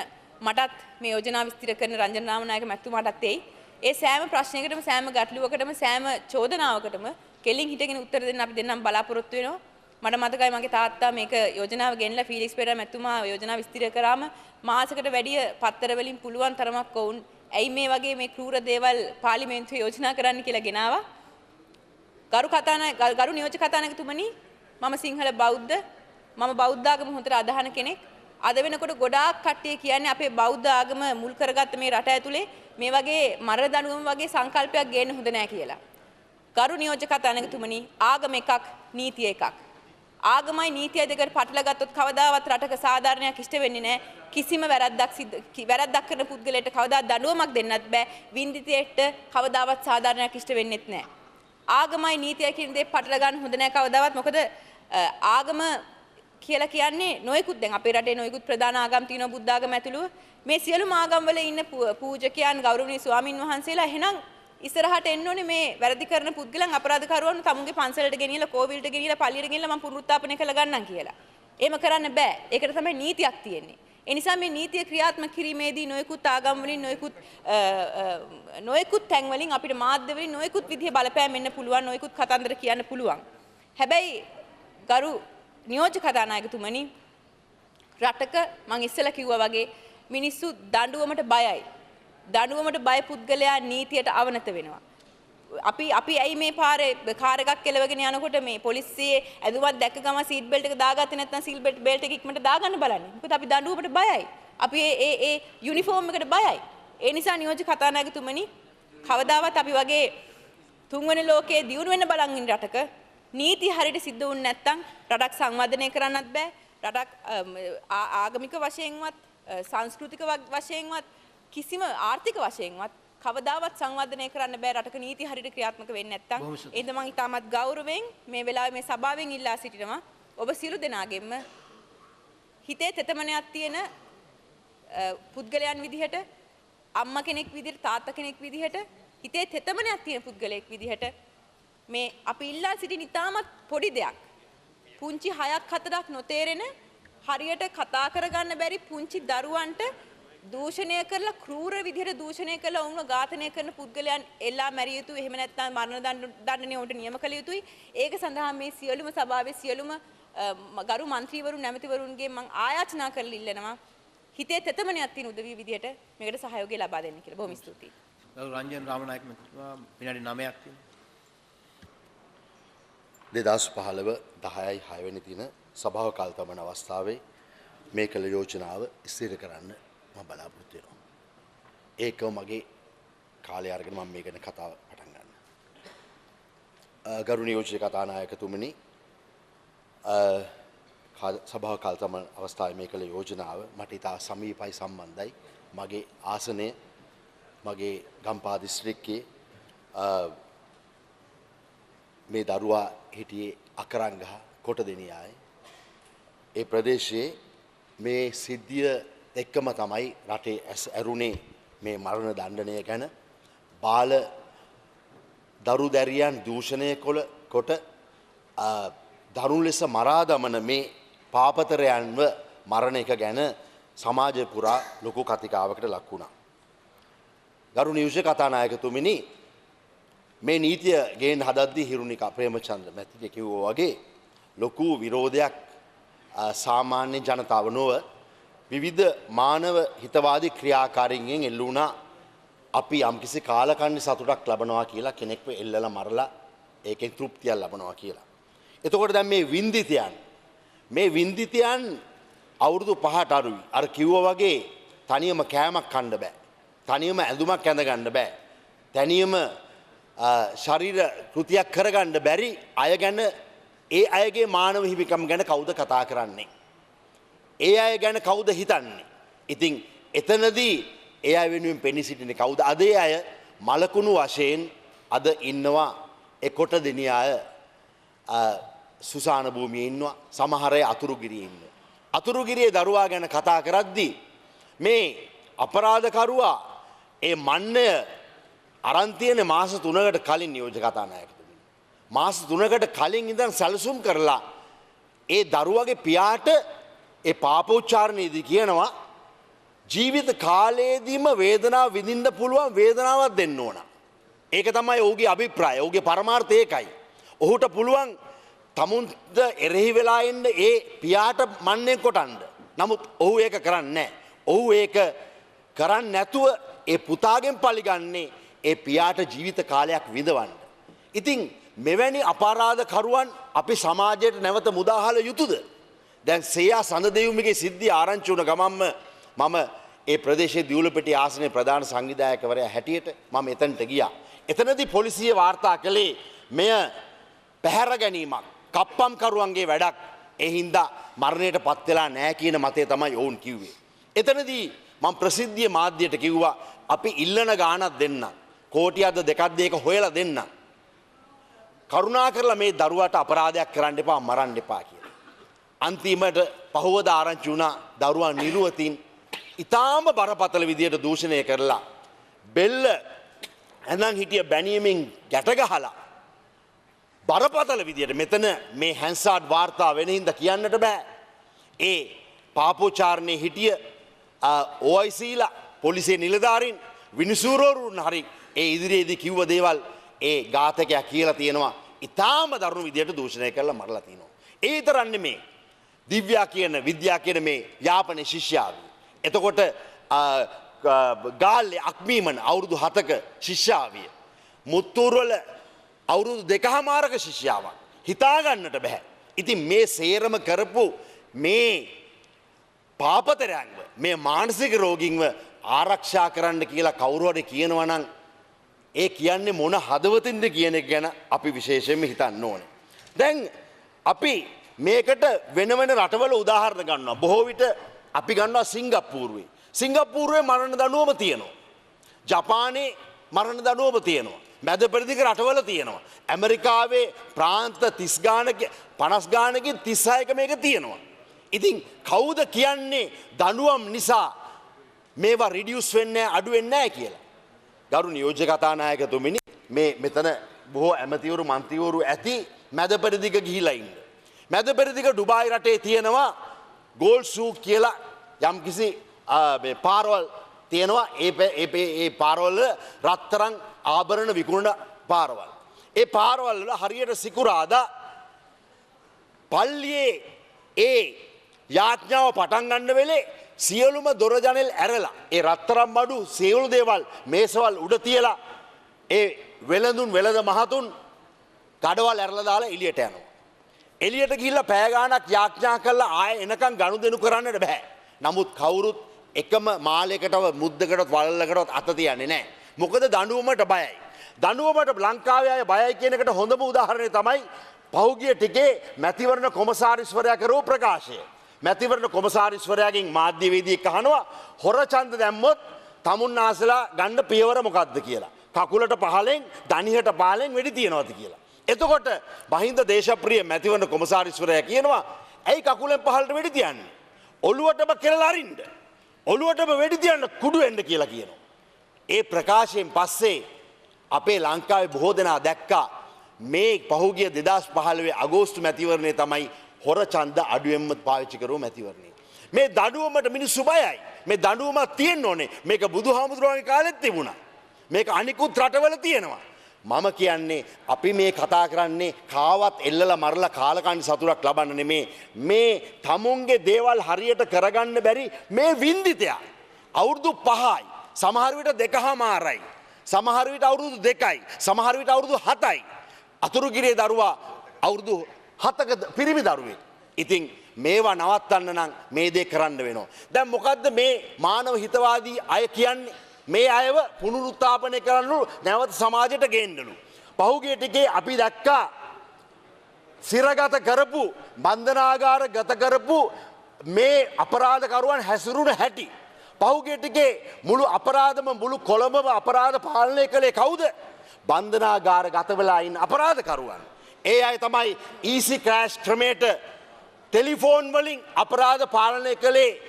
මටත් මේ යෝජනා විස්තර කරන රංජන නාමනායක මැතිතුමාටත් එයි. ඒ සෑම ප්‍රශ්නයකටම සෑම ගැටලුවකටම සෑම චෝදනාවකටම කෙලින් හිටගෙන උත්තර දෙන්න අපි දෙන්නම් බලාපොරොත්තු වෙනවා. මට මතකයි මගේ තාත්තා මේක යෝජනාව ගෙනලා ෆීලික්ස් පෙරේරා මැතිතුමා යෝජනා විස්තර කරාම මාසයකට වැඩිය පත්තර වලින් පුළුවන් තරමක් වුන් ඇයි මේ වගේ මේ ක්‍රූර දේවල් පාර්ලිමේන්තුවේ යෝජනා කරන්න කියලා ගෙනාවා. ගරු නියෝජ්‍ය කතානායකතුමනි මම සිංහල බෞද්ධ මම බෞද්ධ ආගම හොඳට අදහන කෙනෙක්. අද වෙනකොට ගොඩාක් කට්ටිය කියන්නේ අපේ බෞද්ධ ආගම මුල් කරගත්ත මේ රට ඇතුලේ මේ වගේ මරණ දඬුවම වගේ සංකල්පයක් ගේන්න හොඳ නැහැ කියලා. ගරු නියෝජ්‍ය කතානායකතුමනි ආගම එකක් නීතිය එකක්. ආගමයි නීතියයි දෙකට පටලවා ගත්තොත් කවදාවත් රටක සාධාරණයක් ඉෂ්ට වෙන්නේ නැහැ. කිසිම වැරද්දක් කරන පුද්ගලයාට කවදාවත් දඬුවමක් දෙන්නත් බෑ. වින්දිතයට කවදාවත් සාධාරණයක් ඉෂ්ට වෙන්නේත් නැහැ. ආගමයි නීතියයි කියන දේ පටලවා ගන්න හොඳ නැහැ කවදාවත්. මොකද ආගම කියලා කියන්නේ නොයෙකුත් දැන් අපේ රටේ නොයෙකුත් ප්‍රධාන ආගම් තියෙනවා බුද්ධ ආගම ඇතුළුව. මේ සියලුම ආගම් වල ඉන්න පූජකයන් ගෞරවනීය ස්වාමින් වහන්සේලා එහෙනම් ඉස්සරහට එන්න ඕනේ මේ වැරදි කරන පුද්ගලයන් අපරාධකරුවන් තමුන්ගේ පන්සලට ගෙනියලා කෝවිලට ගෙනියලා පල්ලියට ගෙනියලා මම පුනරුත්ථාපනය කළ ගන්නම් කියලා. එහෙම කරන්න බෑ. ඒකට තමයි නීතියක් තියෙන්නේ. ඒ නිසා මේ නීතිය ක්‍රියාත්මක කිරීමේදී නොයෙකුත් ආගම් වලින් නොයෙකුත් තැන් වලින් අපිට මාධ්‍ය වලින් නොයෙකුත් විදිහේ බලපෑම් එන්න පුළුවන් නොයෙකුත් කතන්දර කියන්න පුළුවන්. හැබැයි ගරු නියෝජ්‍ය කතානායකතුමනි රටක මම ඉස්සෙල්ලා කිව්වා වගේ මිනිස්සු දඬුවමට බයයි. දඬුවමට බය පුද්ගලයා නීතියට අවනත වෙනවා. අපි ඇයි මේ පාරේ කාර් එකක් කෙලවගෙන යනකොට මේ පොලිසියේ ඇදුමක් දැක්ක ගම සීට් බෙල්ට් එක දාගත්තේ නැත්නම් සීට් බෙල්ට් එක ඉක්මනට දාගන්න බලන්නේ. මොකද අපි දඬුවමට බයයි. අපි ඒ යුනිෆෝම් එකට බයයි. ඒ නිසා නියෝජ්‍ය කතානායකතුමනි කවදාවත් අපි වගේ තුන්වෙනි ලෝකයේ දියුණු වෙන්න බලන් ඉන්න රටක නීති හරියට සිද්ධ වුනේ නැත්නම් රටක් සංවර්ධනය කරන්නත් බෑ. රටක් ආගමික වශයෙන්වත් සංස්කෘතික වශයෙන්වත් කිසිම ආර්ථික වශයෙන්වත් කවදාවත් සංවර්ධනය කරන්න බෑ රටක නීති හරියට ක්‍රියාත්මක වෙන්නේ නැත්නම්. ඒද මම ඉතාමත් ගෞරවයෙන් මේ වෙලාවේ මේ සභාවෙන් ඉල්ලා සිටිනවා ඔබ සියලු දෙනාගෙන්ම හිතේ තෙතමනයක් තියෙන පුද්ගලයන් විදිහට අම්මා කෙනෙක් විදිහට තාත්තා කෙනෙක් විදිහට හිතේ තෙතමනයක් තියෙන පුද්ගලයෙක් විදිහට මේ අපි ඉල්ලා සිටින ඉතාමත් පොඩි දෙයක් පුංචි 6ක් 4ක් නොතේරෙන හරියට කතා කරගන්න බැරි පුංචි දරුවන්ට දූෂණය කරලා ක්‍රූර විදිහට දූෂණය කරලා වුණ ඝාතනය කරන පුද්ගලයන් එල්ලා මැරිය යුතුයි. එහෙම නැත්නම් මරණ දඬුවම උන්ට නියම කළ යුතුයි. ඒක සඳහා මේ සියලුම සභාවේ සියලුම ගරු මන්ත්‍රීවරුන් නැමතිවරුන්ගේ මම ආයාචනා කරලා ඉල්ලනවා. හිතේ තෙතමනයක් තියෙන උදවිය විදිහට මේකට සහයෝගය ලබා දෙන්න කියලා. බොහොම ස්තුතියි. ගරු රංජන් රාමනායක මහත්මයා විනාඩි 9ක් තියෙනවා. 2015 10/6 වෙනි දින සභාව කාලතමන අවස්ථාවේ මේ කළ යෝජනාව ඉස්තිර කරන්න මම බලාපොරොත්තු වෙනවා. ඒකම මගේ කාලය අරගෙන මම මේ ගැන කතාව පටන් ගන්න. ගරු නියෝජ්‍ය කතානායකතුමනි සභාව කාලතමන අවස්ථාවේ මේ කළ යෝජනාව මට ඉතා සමීපයි සම්බන්ධයි. මගේ ආසනය මගේ ගම්පහ දිස්ත්‍රික්කයේ මේ දරුවා හිටියේ අකරංගහ කොටදෙනියායි. ඒ ප්‍රදේශයේ මේ සිද්ධිය එක්කම තමයි රටේ ඇරුණේ මේ මරණ දණ්ඩනය ගැන බාල දරු දැරියන් දූෂණය කොට දරුණු ලෙස මරා දමන මේ පාපතරයන්ව මරණ එක ගැන සමාජය පුරා ලොකු කතිකාවකට ලක් වුණා. ගරු නියෝජ්‍ය කතානායකතුමිනි මේ නීතිය ගේන්න හදද්දී හිරුනිකා ප්‍රේමචන්ද්‍ර මැතිණිය කිව්වා වගේ ලොකු විරෝධයක් සාමාන්‍ය ජනතාව නොව විවිධ මානව හිතවාදී ක්‍රියාකාරීන්ගෙන් එල්ල වුණා. අපි යම්කිසි කාලකන්ණි සතුටක් ලබනවා කියලා කෙනෙක්ව එල්ලලා මරලා ඒකෙන් තෘප්තියක් ලබනවා කියලා. එතකොට දැන් මේ වින්දිතයන් අවුරුදු 5ට අරුයි. අර කිව්වා වගේ තනියම කෑමක් කන්න බෑ. තනියම ඇඳුමක් ඇඳ ගන්න බෑ. තනියම ශරීර කෘතියක් කරගන්න බැරි අය ගැන ඒ අයගේ මානව හිමිකම් ගැන කවුද කතා කරන්නේ? ඒ අය ගැන කවුද හිතන්නේ? ඉතින් එතනදී ඒ අය වෙනුවෙන් පෙනී සිටින්නේ කවුද? අද ඒ අය මලකුණු වශයෙන් අද ඉන්නවා. ඒ කොට දෙනියාය සුසාන භූමියේ ඉන්නවා. සමහර අය අතුරුගිරියේ ඉන්නවා. අතුරුගිරියේ දරුවා ගැන කතා කරද්දී මේ අපරාධකරුවා ඒ මන්නය අරන් තියෙන මාස 3කට කලින් නියෝජ්‍ය කතානායකතුමනි. මාස 3කට කලින් ඉඳන් සැලසුම් කරලා ඒ දරුවගේ පියාට ඒ පාපෝච්චාරණයේදී කියනවා ජීවිත කාලයේදීම වේදනාව විඳින්න පුළුවන් වේදනාවක් දෙන්න ඕන. ඒක තමයි ඔහුගේ අභිප්‍රාය. ඔහුගේ පරමාර්ථය ඒකයි. ඔහුට පුළුවන් තමුන්ට එරෙහි වෙලා ඉන්න ඒ පියාට මන්නේ කොටන්න. නමුත් ඔහු ඒක කරන්නේ නැහැ. ඔහු ඒක කරන්නේ නැතුව ඒ පුතාගෙන් පරිගන්නේ ඒ පියාට ජීවිත කාලයක් විඳවන්න. ඉතින් මෙවැනි අපරාධකරුවන් අපි සමාජයට නැවත මුදාහල යුතුද? දැන් සේයා සඳදෙව්මිගේ සිද්ධිය ආරංචි වුණ ගමන්ම මම ඒ ප්‍රදේශයේ දියුලපිටිය ආසනයේ ප්‍රධාන සංවිධායකවරයා හැටියට මම එතනට ගියා. එතනදී පොලිසිය වාර්තා කළේ මෙය පැහැර ගැනීමක්, කප්පම්කරුවන්ගේ වැඩක්. ඒ හින්දා මරණයට පත් වෙලා නැහැ කියන මතය තමයි ඔවුන් කිව්වේ. එතනදී මම ප්‍රසිද්ධිය මාධ්‍යයට කිව්වා අපි ඉල්ලන ගාණක් දෙන්න. කෝටියක්ද දෙකක්ද ඒක හොයලා දෙන්න. කරුණා කරලා මේ දරුවාට අපරාධයක් කරන්න එපා, මරන්න එපා කියලා. අන්තිමට පහවදා ආරංචි වුණා දරුවා නිරුවතින් ඊටාම බරපතල විදියට දූෂණය කරලා බෙල්ල ඇඳන් හිටිය බැනියමින් ගැට ගහලා බරපතල විදියට මෙතන මේ හැන්සාඩ් වාර්තා වෙන හින්දා කියන්නට බෑ. ඒ පාපෝචාරණේ හිටිය OICලා පොලිසිය නිලධාරීන් විනිසුරුවරුන් හරි ඒ ඉදිරියේදී කිව්ව දේවල් ඒ ඝාතකයා කියලා තියෙනවා ඉතාම දරුණු විදියට දූෂණය කරලා මරලා තිනවා. ඒ විතරක් නෙමේ දිව්‍යා කියන විද්‍යා කියන මේ යාපනයේ ශිෂ්‍යාව. එතකොට ගාල්ලේ අක්මීමන අවුරුදු 7ක ශිෂ්‍යාවිය. මුත්තූරුවල අවුරුදු 2කමාරක ශිෂ්‍යාවක්. හිතා ගන්නට බෑ. ඉතින් මේ සේරම කරපු මේ පාපතරයන්ව මේ මානසික රෝගීන්ව ආරක්ෂා කරන්න කියලා කවුරු හරි කියනවා නම් ඒ කියන්නේ මොන හදවතින්ද කියන එක ගැන අපි විශේෂයෙන්ම හිතන්න ඕනේ. දැන් අපි මේකට වෙන වෙන රටවල උදාහරණ ගන්නවා. බොහෝ විට අපි ගන්නවා සිංගප්පූරුවේ. සිංගප්පූරුවේ මරණ දඬුවම තියෙනවා. ජපානයේ මරණ දඬුවම තියෙනවා. මැද පෙරදිග රටවල තියෙනවා. ඇමරිකාවේ ප්‍රාන්ත 30 ගානක 50 ගානකින් 36ක මේක තියෙනවා. ඉතින් කවුද කියන්නේ දඬුවම් නිසා මේවා රිඩියුස් වෙන්නේ අඩු වෙන්නේ නැහැ කියලා. ගරු නියෝජ්‍ය කතානායකතුමිනි මේ මෙතන බොහෝ ඇමතිවරු මන්ත්‍රීවරු ඇති මැද පෙරදිග ගිහිලා ඉන්න. මැද පෙරදිග ඩුබායි රටේ තියෙනවා ගෝල්ඩ් සූක් කියලා යම්කිසි මේ පාරවල් තියෙනවා. ඒ පාරවල රත්තරන් ආභරණ විකුණන පාරවල්. ඒ පාරවල් වල හරියට සිකුරාදා පල්ලියේ ඒ යාඥාව පටන් ගන්න වෙලේ සියලුම දොර ජනෙල් ඇරලා ඒ රත්තරන් බඩු සියලු දේවල් මේසවල් උඩ තියලා ඒ වෙළඳුන් වෙළඳ මහතුන් කඩවල් ඇරලා දාලා එළියට යනවා. එළියට ගිහිල්ලා පැය ගාණක් යාඥා කළා ආයෙ එනකන් ගනුදෙනු කරන්නට බෑ. නමුත් කවුරුත් එකම මාලයකටව මුද්දකටවත් වලල්ලකටවත් අත තියන්නේ නැහැ. මොකද දඬුවමට බයයි. දඬුවමට ලංකාවේ අය බයයි කියන එකට හොඳම උදාහරණය තමයි පහුගිය ටිකේ මැතිවරණ කොමසාරිස්වරයා කරපු ප්‍රකාශය. මැතිවරණ කොමසාරිස්වරයාගෙන් මාධ්‍යවේදියෙක් අහනවා හොර ඡන්ද දැම්මොත් තමුන්නාසලා ගන්න පියවර මොකක්ද කියලා. කකුලට පහලෙන් දණිහට පහලෙන් වෙඩි තියනවාද කියලා. එතකොට මහින්ද දේශප්‍රිය මැතිවරණ කොමසාරිස්වරයා කියනවා ඇයි කකුලෙන් පහලට වෙඩි තියන්නේ? ඔළුවටම කෙරලා අරින්න. ඔළුවටම වෙඩි තියන්න කුඩු වෙන්න කියලා කියනවා. ඒ ප්‍රකාශයෙන් පස්සේ අපේ ලංකාවේ බොහෝ දෙනා දැක්කා මේ පහුගිය 2015 අගෝස්තු මැතිවරණය තමයි හොර ඡන්ද අඩුවෙන්ම පාවිච්චි කරව මැතිවරණය. මේ දඬුවමට මිනිස්සු බයයි. මේ දඬුවමක් තියෙන්න ඕනේ. මේක බුදුහාමුදුරුවන්ගේ කාලෙත් තිබුණා. මේක අනිකුත් රටවල තියෙනවා. මම කියන්නේ අපි මේ කතා කරන්නේ කාවත් එල්ලලා මරලා කාලකන්ණි සතුටක් ලබන්න නෙමේ. මේ තමුන්ගේ දේවල් හරියට කරගන්න බැරි මේ වින්දිතයා. අවුරුදු 5යි. සමහර විට 2කමාරයි. සමහර විට අවුරුදු 2යි. සමහර විට අවුරුදු 7යි. අතුරුගිරියේ දරුවා අවුරුදු 7ක පිරිමි දරුවෙක්. ඉතින් මේවා නවත්තන්න නම් මේ දේ කරන්න වෙනවා. දැන් මොකද්ද මේ මානව හිතවාදී අය කියන්නේ? මේ අයව පුනරුත්ථාපනය කරන්නලු නැවත සමාජයට ගේන්නලු. පහුගිය ටිකේ අපි දැක්කා සිරගත කරපු බන්ධනාගාර ගත කරපු මේ අපරාධකරුවන් හැසිරුණ හැටි. පහුගිය ටිකේ මුළු අපරාධම මුළු කොළඹම අපරාධ පාලනය කළේ කවුද? බන්ධනාගාර ගත වෙලා ඉන්න අපරාධකරුවන්. ඒ අය තමයි ඊසි ක්‍රෑෂ් ක්‍රමයට ටෙලිෆෝන් වලින් අපරාධ පාලනය කළේ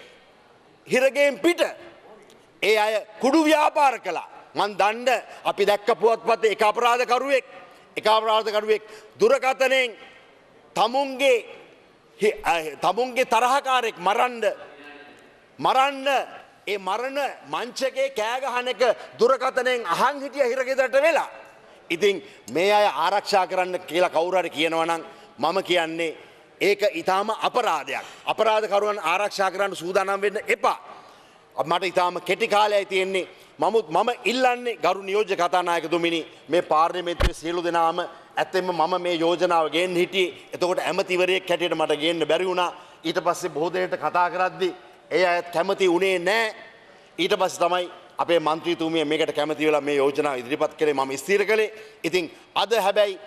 හිරගෙන් පිට. ඒ අය කුඩු ව්‍යාපාර කළා. මන් දන්න අපි දැක්ක පුවත්පතේ එක අපරාධකරුවෙක් දුරකථනයෙන් තමුන්ගේ තරහකාරයෙක් මරන්න ඒ මරණ මංචකේ කෑ ගහන එක දුරකථනයෙන් අහන් හිටිය හිරගෙදරට වෙලා. ඉතින් මේ අය ආරක්ෂා කරන්න කියලා කවුරු හරි කියනවා නම් මම කියන්නේ ඒක ඊටාම අපරාධයක්. අපරාධකරුවන් ආරක්ෂා කරන්න සූදානම් වෙන්න එපා. මට ඊටාම කෙටි කාලයයි තියෙන්නේ. මම ඉල්ලන්නේ ගරු නියෝජ්‍ය කතානායකතුමිනි මේ පාර්ලිමේන්තුවේ සියලු දෙනාම ඇත්තෙන්ම මම මේ යෝජනාව ගේන්න හිටියේ. එතකොට ඇමතිවරයෙක් හැටියට මට ගේන්න බැරි වුණා. ඊට පස්සේ බොහෝ දෙනෙක්ට කතා කරද්දී ඒ අයත් කැමති උනේ නැහැ. ඊට පස්සේ තමයි අපේ මන්ත්‍රීතුමිය මේකට කැමති වෙලා මේ යෝජනාව ඉදිරිපත් කළේ මම ස්ථිර කළේ. ඉතින් අද හැබැයි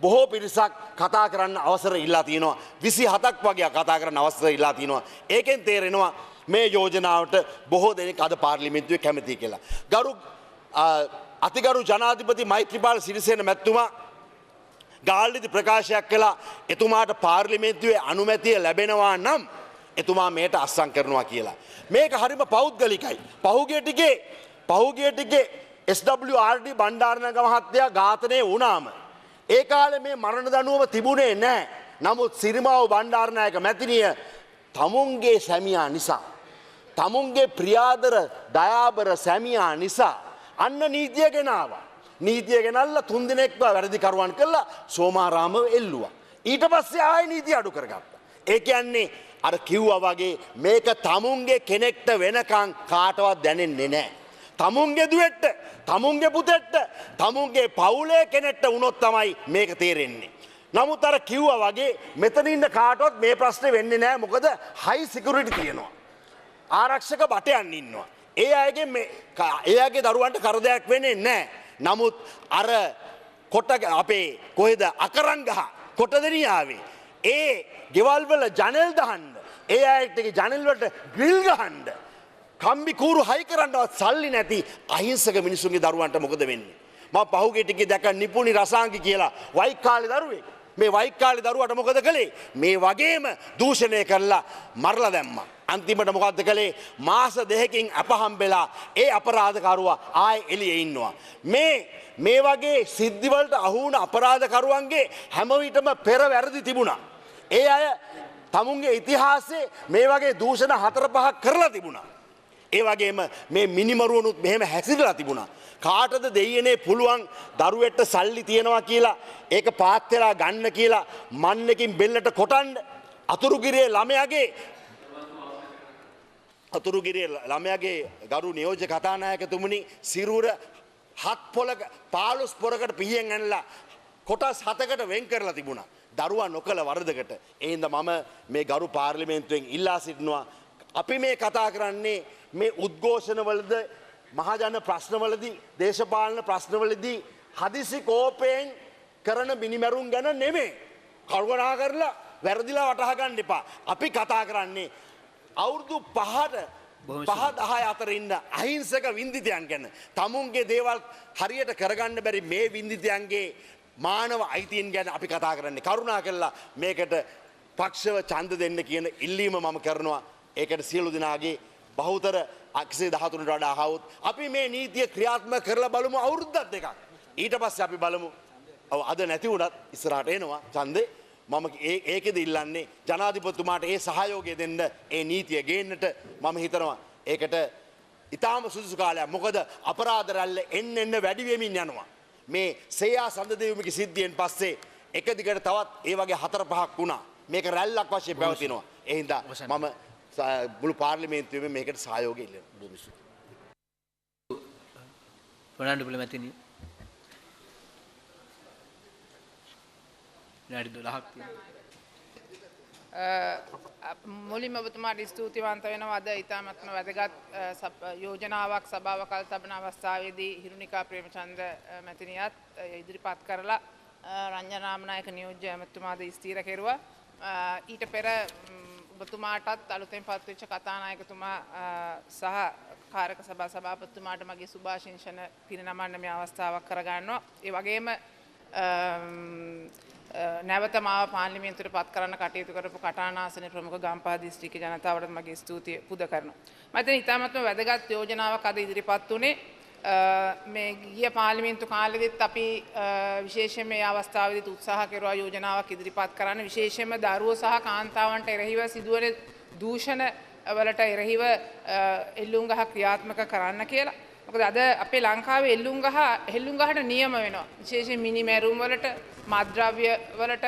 බොහෝ පිරිසක් කතා කරන්න අවසර ඉල්ලා තියෙනවා. 27ක් වගේ කතා කරන්න අවසර ඉල්ලා තියෙනවා. ඒකෙන් තේරෙනවා මේ යෝජනාවට බොහෝ දෙනෙක් අද පාර්ලිමේන්තුවේ කැමති කියලා. අතිගරු ජනාධිපති මෛත්‍රීපාල සිරිසේන මැතිතුමා ගාල්ලේදී ප්‍රකාශයක් කළා එතුමාට පාර්ලිමේන්තුවේ අනුමැතිය ලැබෙනවා නම් එතුමා මේට අස්සම් කරනවා කියලා. මේක හරිම පෞද්ගලිකයි. පහුගිය ටිකේ SWRD බණ්ඩාරනායක මහත්තයා ඝාතනය වුණාම ඒ කාලේ මේ මරණ දඬුවම තිබුණේ නැහැ. නමුත් සිරිමාව බණ්ඩාරනායක මැතිණිය තමුන්ගේ සැමියා නිසා තමුන්ගේ ප්‍රියාදර දයාබර සැමියා නිසා අන්න නීතිය ගෙනාවා. නීතිය ගෙනල්ලා 3 දිනක්ව වැරදිකරුවන් කළා සෝමාරාමව එල්ලුවා. ඊට පස්සේ ආයෙ නීතිය අඩු කරගත්තා. ඒ කියන්නේ අර කිව්වා වගේ මේක තමුන්ගේ කෙනෙක්ට වෙනකන් කාටවත් දැනෙන්නේ නැහැ. තමුන්ගේ දුවෙට්ට, තමුන්ගේ පුතෙට්ට, තමුන්ගේ පවුලේ කෙනෙක්ට වුණොත් තමයි මේක තේරෙන්නේ. නමුත් අර කිව්වා වගේ මෙතන ඉන්න කාටවත් මේ ප්‍රශ්නේ වෙන්නේ නැහැ. මොකද හයි සිකියුරිටි තියෙනවා. ආරක්ෂක බටයන් ඉන්නවා. ඒ අයගේ දරුවන්ට කරදරයක් වෙන්නේ නැහැ. නමුත් අර කොට අපේ කොහෙද අකරංගහ කොටදෙනියාවේ ඒ ගෙවල් වල ජනෙල් දහන්න, ඒ අයගේ ජනෙල් වලට ග්‍රිල් ගහන්න, කම්බි කූරු හයි කරන්නවත් සල්ලි නැති අහිංසක මිනිසුන්ගේ දරුවන්ට මොකද වෙන්නේ? මම පහුගිය ටිකේ දැක නිපුණි රසාංගි කියලා වයිකාලේ දරුවෙක්. මේ වයිකාලේ දරුවට මොකද කළේ? මේ වගේම දූෂණය කරලා මරලා දැම්මා. අන්තිමට මොකද්ද කළේ? මාස 2කින් අපහම්බෙලා ඒ අපරාධකරුවා ආයෙ එළියේ ඉන්නවා. මේ වගේ සිද්ධිවලට අහු වුණ අපරාධකරුවන්ගේ හැම විටම පෙර වැරදි තිබුණා. ඒ අය තමුන්ගේ ඉතිහාසයේ මේ වගේ දූෂණ 4-5ක් කරලා තිබුණා. ඒ වගේම මේ මිනිමරුවනුත් මෙහෙම හැසිරලා තිබුණා. කාටද දෙයියනේ පුළුවන් දරුවෙට සල්ලි තියනවා කියලා ඒක පාත් වෙලා ගන්න කියලා මන්නකින් බෙල්ලට කොටන්න? අතුරුගිරියේ ළමයාගේ ගරු නියෝජ්‍ය කතානායකතුමනි සිරුර 7 පොලක 15 පොරකට පිහියෙන් ඇනලා කොටස් 7කට වෙන් කරලා තිබුණා. දරුවා නොකළ වරදකට. ඒ හින්දා මම මේ ගරු පාර්ලිමේන්තුවෙන් ඉල්ලා සිටිනවා අපි මේ කතා කරන්නේ මේ උද්ඝෝෂණවලද මහජන ප්‍රශ්නවලදී දේශපාලන ප්‍රශ්නවලදී හදිසි කෝපයෙන් කරන මිනිමරුන් ගැන නෙමෙයි. කල්පනා කරලා වැරදිලා වටහා ගන්න එපා. අපි කතා කරන්නේ අවුරුදු 5-10 අතර ඉන්න අහිංසක වින්දිතයන් ගැන. තමුන්ගේ දේවල් හරියට කරගන්න බැරි මේ වින්දිතයන්ගේ මානව අයිතීන් ගැන අපි කතා කරන්නේ. කරුණා කරලා මේකට පක්ෂව ඡන්ද දෙන්න කියන ඉල්ලීම මම කරනවා. ඒකට සියලු දෙනාගේ බහුතර 113ට වඩා ආවොත් අපි මේ නීතිය ක්‍රියාත්මක කරලා බලමු අවුරුද්දක් දෙකක්. ඊට පස්සේ අපි බලමු. ඔව් අද නැති වුණත් ඉස්සරහට එනවා ඡන්දේ. මම ඒකෙද ඉල්ලන්නේ ජනාධිපතිතුමාට ඒ සහයෝගය දෙන්න ඒ නීතිය ගේන්නට මම හිතනවා ඒකට ඊටාම සුදුසු කාලයක්. මොකද අපරාධ රැල්ල එන්න වැඩි වෙමින් යනවා. මේ සේයා සඳදේවුමගේ සිද්ධියෙන් පස්සේ එක දිගට තවත් ඒ වගේ 4-5ක් වුණා. මේක රැල්ලක් වශයෙන් පැවතිනවා. ඒ හින්දා මම මුළු පාර්ලිමේන්තුවේම මේකට සහයෝගය ඉල්ලනවා. බොහොම ස්තුතියි. වඩාන්ඩ බුලමැතිනි. විනාඩි 12ක් තියෙනවා. මුලින්ම ඔබතුමාට ස්තුතිවන්ත වෙනවා. අද ඉතාමත්ම වැදගත් යෝජනාවක් සභාව කල් තබන අවස්ථාවේදී හිරුනිකා ප්‍රේමචන්ද්‍ර මැතිනියත් ඉදිරිපත් කරලා රංජන රාමනායක නියෝජ්‍ය ඇමතුමාද ස්ථීර කෙරුවා. ඊට පෙර ඔබතුමාටත් අලුතෙන් පත්වෙච්ච කතානායකතුමා සහ කාරක සභා සභාපතිතුමාට මගේ සුභාශිංසන පිරිනමන්න මේ අවස්ථාවක් කරගන්නවා. ඒ වගේම නැවත මාව පාර්ලිමේන්තුවට පත් කරන්න කටයුතු කරපු කටානාසන ප්‍රමුඛ ගම්පහ දිස්ත්‍රික්ක ජනතාවට මගේ ස්තුතිය පුද කරනවා. මම හිතන්නේ ඉතාමත්ම වැදගත් යෝජනාවක් අද ඉදිරිපත් වුණේ. මේ ගිය පාර්ලිමේන්තු කාලෙදිත් අපි විශේෂයෙන් මේ අවස්ථාවේදී උත්සාහ කෙරුවා යෝජනාවක් ඉදිරිපත් කරන්න. විශේෂයෙන්ම දරුවෝ සහ කාන්තාවන්ට එරෙහිව සිදුවන දූෂණ වලට එරෙහිව එල්ලුම්ගහ ක්‍රියාත්මක කරන්න කියලා. මොකද අද අපේ ලංකාවේ එල්ලුම්ගහට නියම වෙනවා. විශේෂයෙන් මිනිමැරුම් වලට, මත්ද්‍රව්‍ය වලට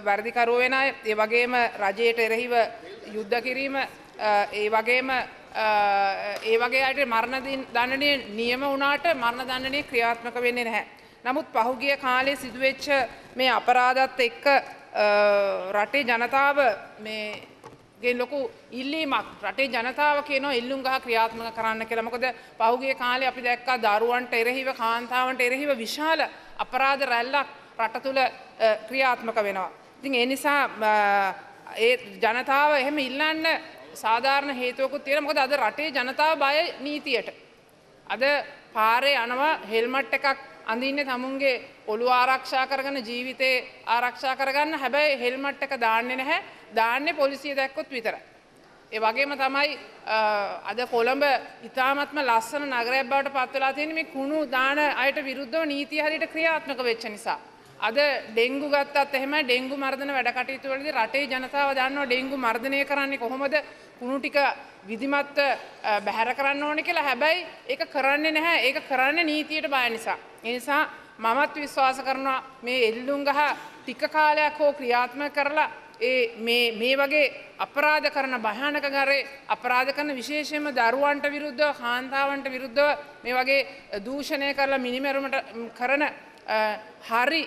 වර්ධිකරුව වෙන අය, ඒ වගේම රජයට එරෙහිව යුද්ධ කිරීම, ඒ වගේම ඒ වගේ අයට මරණ දණ්ඩනය නියම වුණාට මරණ දණ්ඩනය ක්‍රියාත්මක වෙන්නේ නැහැ. නමුත් පහුගිය කාලේ සිදුවෙච්ච මේ අපරාධත් එක්ක රටේ ජනතාව ගෙන් ලොකු ඉල්ලීමක් රටේ ජනතාව කියනවා එල්ලුම්ගහ ක්‍රියාත්මක කරන්න කියලා. මොකද පහුගිය කාලේ අපි දැක්කා දරුවන්ට එරෙහිව, කාන්තාවන්ට එරෙහිව විශාල අපරාධ රැල්ලක් රට තුල ක්‍රියාත්මක වෙනවා. ඉතින් ඒ නිසා ඒ ජනතාව එහෙම ඉල්ලන්න සාධාරණ හේතුවකුත් තියෙනවා. මොකද අද රටේ ජනතාව බය නීතියට. අද පාරේ යනවා හෙල්මට් එකක් අඳින්නේ තමුන්ගේ ඔළුව ආරක්ෂා කරගෙන ජීවිතේ ආරක්ෂා කරගන්න. හැබැයි හෙල්මට් එක දාන්නේ නැහැ. දාන්නේ පොලිසිය දැක්කොත් විතරයි. ඒ වගේම තමයි අද කොළඹ ඉතාමත්ම ලස්සන නගරයක් බවට පත් වෙලා තියෙන්නේ මේ කුණු දාන අයට විරුද්ධව නීතිය හරියට ක්‍රියාත්මක වෙච්ච නිසා. අද ඩෙන්ගු ගත්තත් එහෙමයි. ඩෙන්ගු මර්ධන වැඩ කටයුතු වලදී රටේ ජනතාව දන්නවා ඩෙන්ගු මර්ධනය කරන්නේ කොහොමද? කුණු ටික විධිමත් බැහැර කරන්න ඕනේ කියලා. හැබැයි ඒක කරන්නේ නැහැ. ඒක කරන්නේ නීතියට බය නිසා. ඒ නිසා මමත් විශ්වාස කරනවා මේ එල්ලුම්ගහ ටික කාලයක් හෝ ක්‍රියාත්මක කරලා මේ වගේ අපරාධ කරන භයානක ගරේ අපරාධ කරන විශේෂයෙන්ම දරුවන්ට විරුද්ධව කාන්තාවන්ට විරුද්ධව මේ වගේ දූෂණය කරලා මිනිමරුමට කරන හරි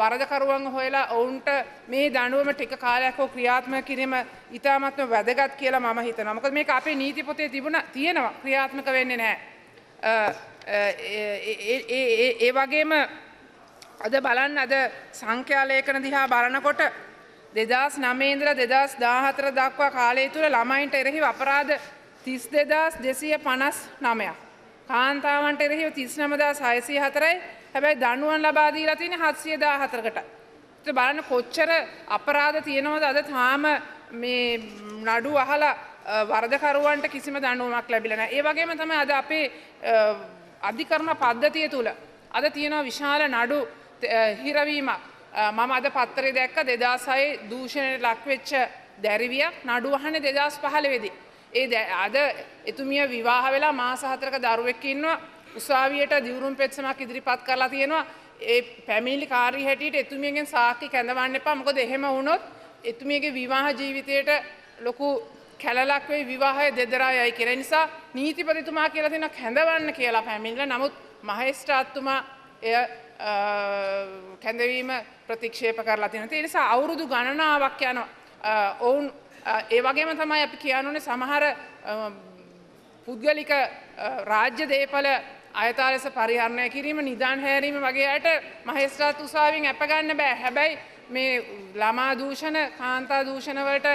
වරදකරුවන් හොයලා ඔවුන්ට මේ දඬුවම ටික කාලයක් හෝ ක්‍රියාත්මක කිරීම ඉතාමත්ම වැදගත් කියලා මම හිතනවා. මොකද මේක අපේ නීති පොතේ තියෙනවා ක්‍රියාත්මක වෙන්නේ නැහැ. ඒ වගේම අද බලන්න අද සංඛ්‍යා ලේඛන දිහා බලනකොට 2009 ඉඳලා 2014 දක්වා කාලය තුල ළමයින්ට එරෙහිව අපරාධ 32259ක්. කාන්තාවන්ට එරෙහිව 39604යි. හැබැයි දඬුවම් ලබා දීලා තියෙන්නේ 714කට. ඒක බලන්න කොච්චර අපරාධ තියෙනවද අද තාම මේ නඩු අහලා වරදකරුවන්ට කිසිම දඬුවමක් ලැබිලා නැහැ. ඒ වගේම තමයි අද අපේ අධිකරණ පද්ධතිය තුල අද තියෙන විශාල නඩු හිරවීමක්. මම අද පත්තරේ දැක්ක 2006 දූෂණයට ලක්වෙච්ච දැරිවියක් නඩු අහන්නේ 2015 දී. අද එතුමිය විවාහ වෙලා මාස 4ක දරුවෙක් ඉන්නවා. උසාවියට දිවුරුම් පෙත්සමක් ඉදිරිපත් කරලා තියෙනවා. ඒ පැමිණිලි කාර්ය හැටියට එතුමියගෙන් සාක්ෂි කැඳවන්න එපා. මොකද එහෙම වුණොත් එතුමියගේ විවාහ ජීවිතයට ලොකු කැලලක් වෙයි, විවාහය දෙදරා යයි කියලා. නිසා නීතිපතිතුමා කියලා තියෙනවා කැඳවන්න කියලා පැමිණිලා. නමුත් මහේස්ත්‍රාත්තුමා එය කැඳවීම ප්‍රතික්ෂේප කරලා තියෙනවා. ඒ නිසා අවුරුදු ගණනාවක් යනවා. ඔවුන් ඒ වගේම තමයි අපි කියනුනේ සමහර පුද්ගලික රාජ්‍ය දේපල අයථා ලෙස පරිහරණය කිරීම, නිදාන් හැරීම වගේ අයට මහේස්ත්‍රාත් උසාවියෙන් අප ගන්න බෑ. හැබැයි මේ ළමා දූෂණ, කාන්තා දූෂණ වලට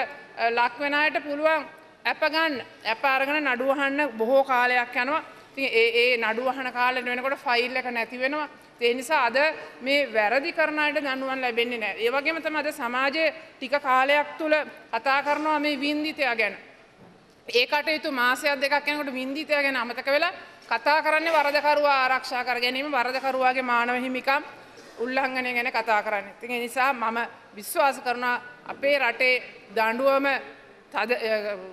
ලක් වෙන අයට පුළුවන් අප ගන්න. අප අරගෙන නඩුව අහන්න බොහෝ කාලයක් යනවා. ඉතින් ඒ නඩුව අහන කාලෙට වෙනකොට ෆයිල් එක නැති වෙනවා. ඒ නිසා අද මේ වැරදි කරන අයට දඬුවම් ලැබෙන්නේ නැහැ. ඒ වගේම තමයි අද සමාජයේ ටික කාලයක් තුල කතා කරනවා මේ වින්දිතය ගැන. ඒ කටයුතු මාසයක් දෙකක් යනකොට වින්දිතය ගැන අමතක වෙලා කතා කරන්නේ වරදකරුවා ආරක්ෂා කර ගැනීම, වරදකරුවාගේ මානව හිමිකම් උල්ලංඝනය ගැන කතා කරන්නේ. ඉතින් ඒ නිසා මම විශ්වාස කරනවා අපේ රටේ දඬුවම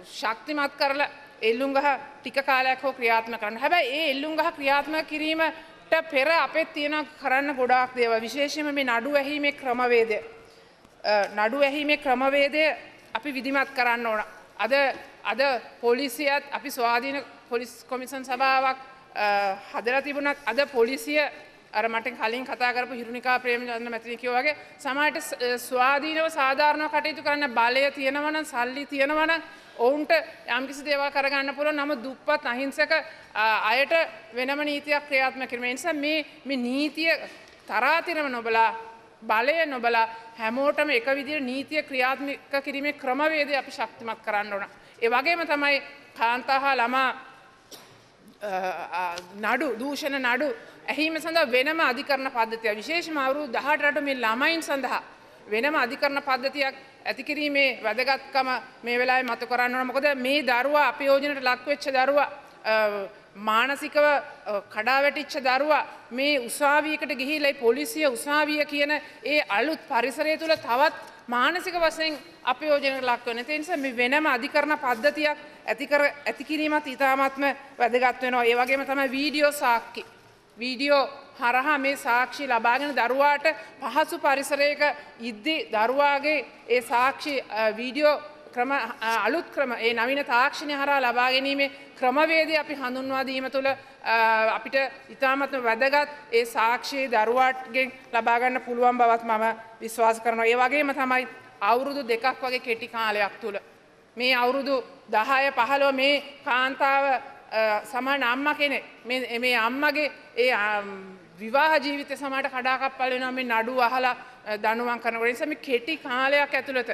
ශක්තිමත් කරලා එල්ලුම්ගහ ටික කාලයක් හෝ ක්‍රියාත්මක කරන්න. හැබැයි ඒ එල්ලුම්ගහ ක්‍රියාත්මක කිරීමට පෙර අපේ තියෙන කරන්න ගොඩාක් දේවල්. විශේෂයෙන්ම මේ නඩු ඇහිීමේ ක්‍රමවේදය. නඩු ඇහිීමේ ක්‍රමවේදය අපි විධිමත් කරන්න ඕන. අද පොලිසියත් අපි ස්වාධීන පොලිස් කොමිසම් සභාවක් හදලා තිබුණත් අද පොලිසිය අර මට කලින් කතා කරපු හිරුනිකා ප්‍රේමචන්ද්‍ර මැතිණිය කිව්වා වගේ සමාජයට ස්වාධීනව සාධාරණව කටයුතු කරන්න බලය තියෙනවා නම්, සල්ලි තියෙනවා නම් ඔවුන්ට යම්කිසි දේවල් කරගන්න පුළුවන්. නමුත් දුප්පත් අහිංසක අයට වෙනම නීතියක් ක්‍රියාත්මක කිරීම. ඒ නිසා මේ නීතිය තරාතිරම නොබලා, බලය නොබලා හැමෝටම එක විදිහට නීතිය ක්‍රියාත්මක කිරීමේ ක්‍රමවේදය අපි ශක්තිමත් කරන්න ඕන. ඒ වගේම තමයි කාන්තා හා ළමා නඩු, දූෂණ නඩු ඇහිීම සඳහා වෙනම අධිකරණ පද්ධතියක්, විශේෂයෙන්ම අවුරුදු 18ට මේ ළමයින් සඳහා වෙනම අධිකරණ පද්ධතියක් ඇති කිරීමේ වැදගත්කම මේ වෙලාවේ මතු කරන්න ඕන. මොකද මේ දරුවා අපයෝජනයට ලක් වෙච්ච දරුවා, මානසිකව කඩා වැටිච්ච දරුවා මේ උසාවියකට ගිහිල්ලා පොලිසිය උසාවිය කියන ඒ අලුත් පරිසරය තුල තවත් මානසික වශයෙන් අපයෝජනයට ලක් වෙන. ඒ නිසා මේ වෙනම අධිකරණ පද්ධතියක් ඇති කිරීමත් ඉතාමත්ම වැදගත් වෙනවා. ඒ වගේම තමයි වීඩියෝ සාක්ෂි. වීඩියෝ හරහා මේ සාක්ෂි ලබාගෙන දරුවාට පහසු පරිසරයක ඉද්දී දරුවාගේ ඒ සාක්ෂි වීඩියෝ ක්‍රම අලුත් ක්‍රම ඒ නවීන තාක්ෂණය හරහා ලබා ගැනීමේ ක්‍රමවේදය අපි හඳුන්වා දීම තුළ අපිට ඉතාමත්ම වැදගත් ඒ සාක්ෂි දරුවාටගෙන් ලබා ගන්න පුළුවන් බවත් මම විශ්වාස කරනවා. ඒ වගේම තමයි අවුරුදු 2ක් වගේ කෙටි කාලයක් තුළ මේ අවුරුදු 10 15 මේ කාන්තාව සමාන අම්මා කෙනෙක් මේ අම්මගේ ඒ විවාහ ජීවිතය සමහරට කඩාකප්පල් වෙනවා මේ නඩු අහලා දඬුවම් කරනකොට. ඒ නිසා මේ කෙටි කාලයක් ඇතුළත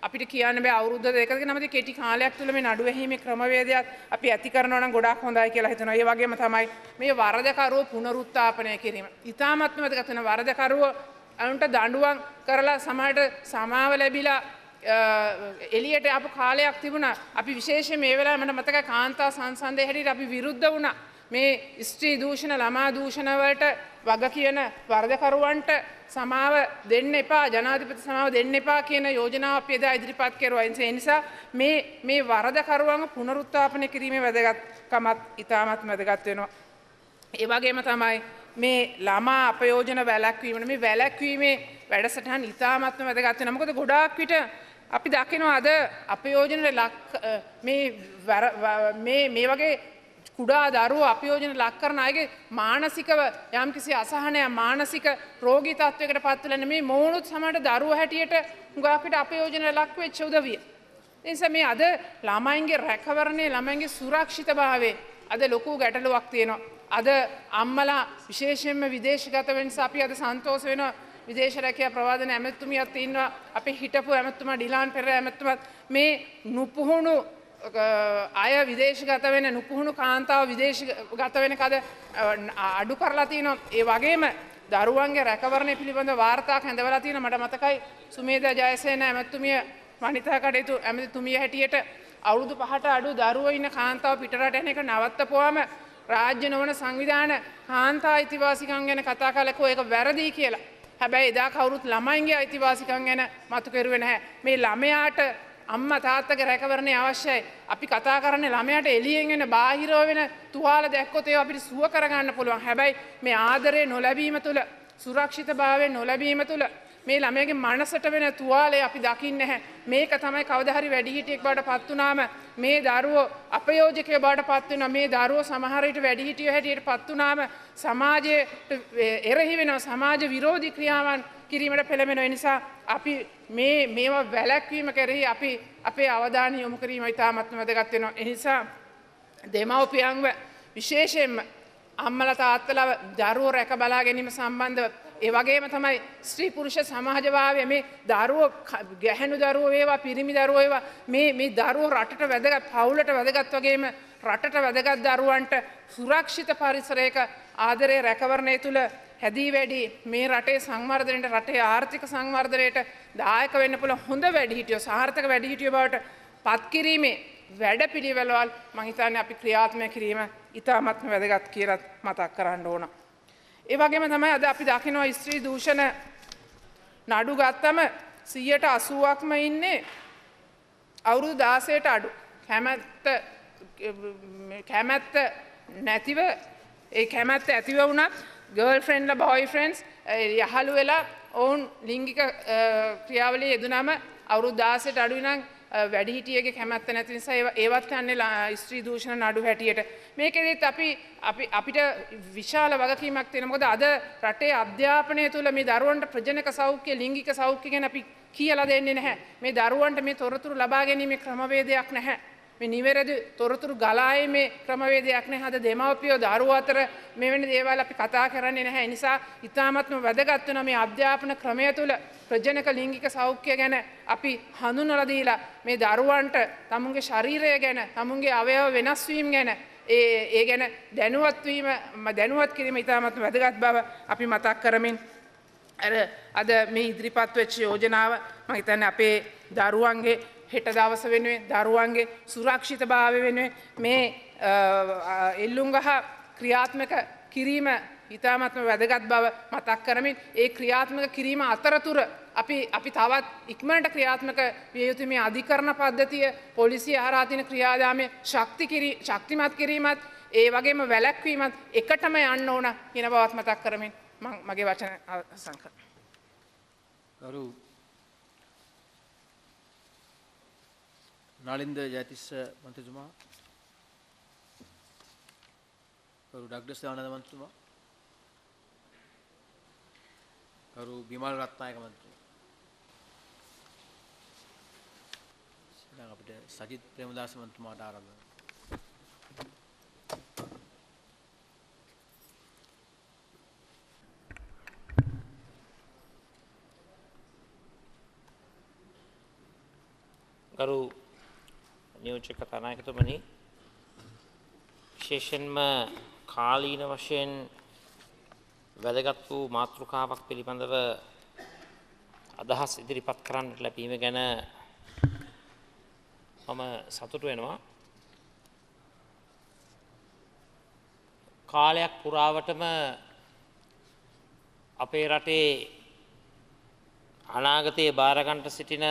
අපිට කියන්න බෑ අවුරුද්ද දෙකක නමදී කෙටි කාලයක් තුළ මේ නඩු ඇහිීමේ ක්‍රමවේදයක් අපි ඇති කරනවා නම් ගොඩාක් හොඳයි කියලා හිතනවා. ඒ වගේම තමයි මේ වරදකරුව පුනරුත්ථාපනය කිරීම. ඉතාමත්ම වැදගත් වෙන වරදකරුව අනුන්ට දඬුවම් කරලා සමහරට සමාව ලැබිලා එළියට ආපු කාලයක් තිබුණා. අපි විශේෂයෙන් මේ වෙලාවේ මට මතකයි කාන්තා සංසන්දේ හැටියට අපි විරුද්ධ වුණා. මේ ස්ත්‍රී දූෂණ ළමා දූෂණ වලට වග කියන වරදකරුවන්ට සමාව දෙන්න එපා ජනාධිපති සමාව දෙන්න එපා කියන යෝජනාව අපි එදා ඉදිරිපත් කරුවා. ඒ නිසා මේ වරදකරුවන්ව පුනරුත්ථාපනය කිරීමේ වැදගත්කමත් ඉතාමත් වැදගත් වෙනවා. ඒ වගේම තමයි මේ ළමා අපයෝජන වැළැක්වීම මේ වැළැක්වීමේ වැඩසටහන් ඉතාමත්ම වැදගත් වෙනවා. මොකද ගොඩාක් විට අපි දකිනවා අද අපයෝජනට මේ වගේ කුඩා දරුවෝ අපයෝජන ලක් කරන අයගේ මානසිකව යම්කිසි අසහනයක් මානසික රෝගී තත්වයකට පත් වෙලා මේ මොවුනුත් සමහරට දරුවෝ හැටියට හුඟක් විට අපයෝජන ලක් වෙච්ච උදවිය. ඒ නිසා මේ අද ළමයින්ගේ රැකවරණය ළමයින්ගේ සුරක්ෂිතභාවය අද ලොකු ගැටලුවක් තියෙනවා. අද අම්මලා විශේෂයෙන්ම විදේශගත වෙන නිසා අපි අද සන්තෝෂ වෙනවා. විදේශ රැකියා ප්‍රවාදන ඇමතුමියක් ඉන්නවා. අපේ හිටපු ඇමතුමා ඩිලාන් පෙරේරා ඇමතුමත් මේ නුපුහුණු අය විදේශගත වෙන නුපුහුණු කාන්තාව විදේශගත වෙන කද අඩු කරලා තියෙනවා. ඒ වගේම දරුවන්ගේ රැකවරණය පිළිබඳ වාර්තාවක් හැඳවලා තියෙනවා. මට මතකයි සුමේධා ජයසේන ඇමතුමිය වනිතා කටයුතු ඇමතුමිය හැටියට අවුරුදු 5ට අඩු දරුවෝ ඉන්න කාන්තාව පිටරට යන එක නවත්තපුවාම රාජ්‍ය නොවන සංවිධාන කාන්තා අයිතිවාසිකම් ගැන කතා කළකෝ ඒක වැරදි කියලා. හැබැයි එදා කවුරුත් ළමයින්ගේ අයිතිවාසිකම් ගැන මතු කරුවේ නැහැ. මේ ළමයාට අම්මා තාත්තගේ රැකවරණය අවශ්‍යයි. අපි කතා කරන්නේ ළමයාට එළියෙන් එන බාහිරව වෙන තුවාල දැක්කොත් ඒවා අපිට සුව කරගන්න පුළුවන්. හැබැයි මේ ආදරය නොලැබීම තුළ සුරක්ෂිතභාවය නොලැබීම තුළ මේ ළමයාගේ මනසට වෙන තුවාලය අපි දකින්නේ නැහැ. මේක තමයි කවදා හරි වැඩිහිටියෙක් බවට පත් වුණාම මේ දරුවෝ අපයෝජකයෙක් බවට පත් වෙනවා. මේ දරුවෝ සමහර විට වැඩිහිටියෝ හැටියට පත් වුණාම සමාජයට එරෙහි වෙනවා. සමාජ විරෝධී ක්‍රියාවන් කිරීමට පෙළඹෙනවා. ඒ නිසා අපි මේවා වැළැක්වීම කෙරෙහි අපි අපේ අවධානය යොමු කිරීම ඉතාමත්ම වැදගත් වෙනවා. ඒ නිසා දෙමව්පියන්ව විශේෂයෙන්ම අම්මලා තාත්තලා දරුවෝ රැක බලා ගැනීම සම්බන්ධව ඒ වගේම තමයි ස්ත්‍රී පුරුෂ සමාජභාවය මේ දරුවෝ ගැහැණු දරුවෝ වේවා පිරිමි දරුවෝ වේවා මේ දරුවෝ රටට වැදගත් පවුලට වැදගත් වගේම රටට වැදගත් දරුවන්ට සුරක්ෂිත පරිසරයක ආදරය රැකවරණය තුළ හැදී වැඩි මේ රටේ සංවර්ධනයට රටේ ආර්ථික සංවර්ධනයට දායක වෙන්න පුළුවන් හොඳ වැඩිහිටියෝ සාර්ථක වැඩිහිටියෝ බවට පත් කිරීමේ වැඩපිළිවෙළවල් මම හිතන්නේ අපි ක්‍රියාත්මක කිරීම ඉතාමත්ම වැදගත් කියලා මතක් කරන්න ඕන. ඒ වගේම තමයි අද අපි දකිනවා ස්ත්‍රී දූෂණ නඩු ගත්තම 80%ක්ම ඉන්නේ අවුරුදු 16ට අඩු. කැමැත්ත නැතිව ඒ කැමැත්ත ඇතිව වුණත් ගර්ල්ෆ්‍රෙන්ඩ්ලා බොයිෆ්‍රෙන්ඩ්ස් යහළු වෙලා ඔවුන් ලිංගික ක්‍රියාවලිය යෙදුනම අවුරුදු 16ට අඩු නම් වැඩිහිටියගේ කැමැත්ත නැති නිසා ඒවත් කන්නේ ස්ත්‍රී දූෂණ නඩු හැටියට. මේකෙදිත් අපිට විශාල වගකීමක් තියෙනවා. මොකද අද රටේ අධ්‍යාපනය තුළ මේ දරුවන්ට ප්‍රජනක සෞඛ්‍ය ලිංගික සෞඛ්‍ය ගැන අපි කියලා දෙන්නේ නැහැ. මේ දරුවන්ට මේ තොරතුරු ලබා ගැනීමේ ක්‍රමවේදයක් නැහැ. මේ නිවැරදි තොරතුරු ගලායීමේ ක්‍රමවේදයක් නැහැ. අද දෙමව්පියෝ දරුවෝ අතර මෙවැනි දේවල් අපි කතා කරන්නේ නැහැ. ඒ නිසා ඉතාමත්ම වැදගත් වෙනවා මේ අධ්‍යාපන ක්‍රමය තුළ ප්‍රජනක ලිංගික සෞඛ්‍ය ගැන අපි හඳුන්වලා දීලා මේ දරුවන්ට තමුන්ගේ ශරීරය ගැන තමුන්ගේ අවයව වෙනස් වීම ගැන ඒ ගැන දැනුවත් කිරීම ඉතාමත්ම වැදගත් බව අපි මතක් කරමින් අද මේ ඉදිරිපත් වෙච්ච යෝජනාව මම හිතන්නේ අපේ දරුවන්ගේ හෙට දවස වෙනුවෙන් දරුවන්ගේ සුරක්ෂිතභාවය වෙනුවෙන් මේ එල්ලුම්ගහ ක්‍රියාත්මක කිරීම ඉතාමත්ම වැදගත් බව මතක් කරමින් ඒ ක්‍රියාත්මක කිරීම අතරතුර අපි තවත් ඉක්මනට ක්‍රියාත්මක විය යුතු මේ අධිකරණ පද්ධතිය පොලිසිය හරහා තියෙන ක්‍රියාදාමය ශක්තිමත් කිරීමත් ඒ වගේම වැළැක්වීමත් එකටම යන්න ඕන කියන බවත් මතක් කරමින් මම මගේ වචන අවසන් කරනවා. නලින්ද ජයතිස්ස මන්ත්‍රීතුමා, කරු ඩග්ලස් ආනන්ද මන්ත්‍රීතුමා, කරු බිමල් රත්නායක මන්ත්‍රීතුමා, දැන් අපිට සජිත් ප්‍රේමදාස මන්ත්‍රීතුමාට ආරම්භ ගරු නියෝජ්‍ය කතානායකතුමනි, විශේෂයෙන්ම කාලීන වශයෙන් වැදගත් වූ මාතෘකාවක් පිළිබඳව අදහස් ඉදිරිපත් කරන්නට ලැබීම ගැන මම සතුටු වෙනවා. කාලයක් පුරාවටම අපේ රටේ අනාගතයේ බාරගන්ට සිටින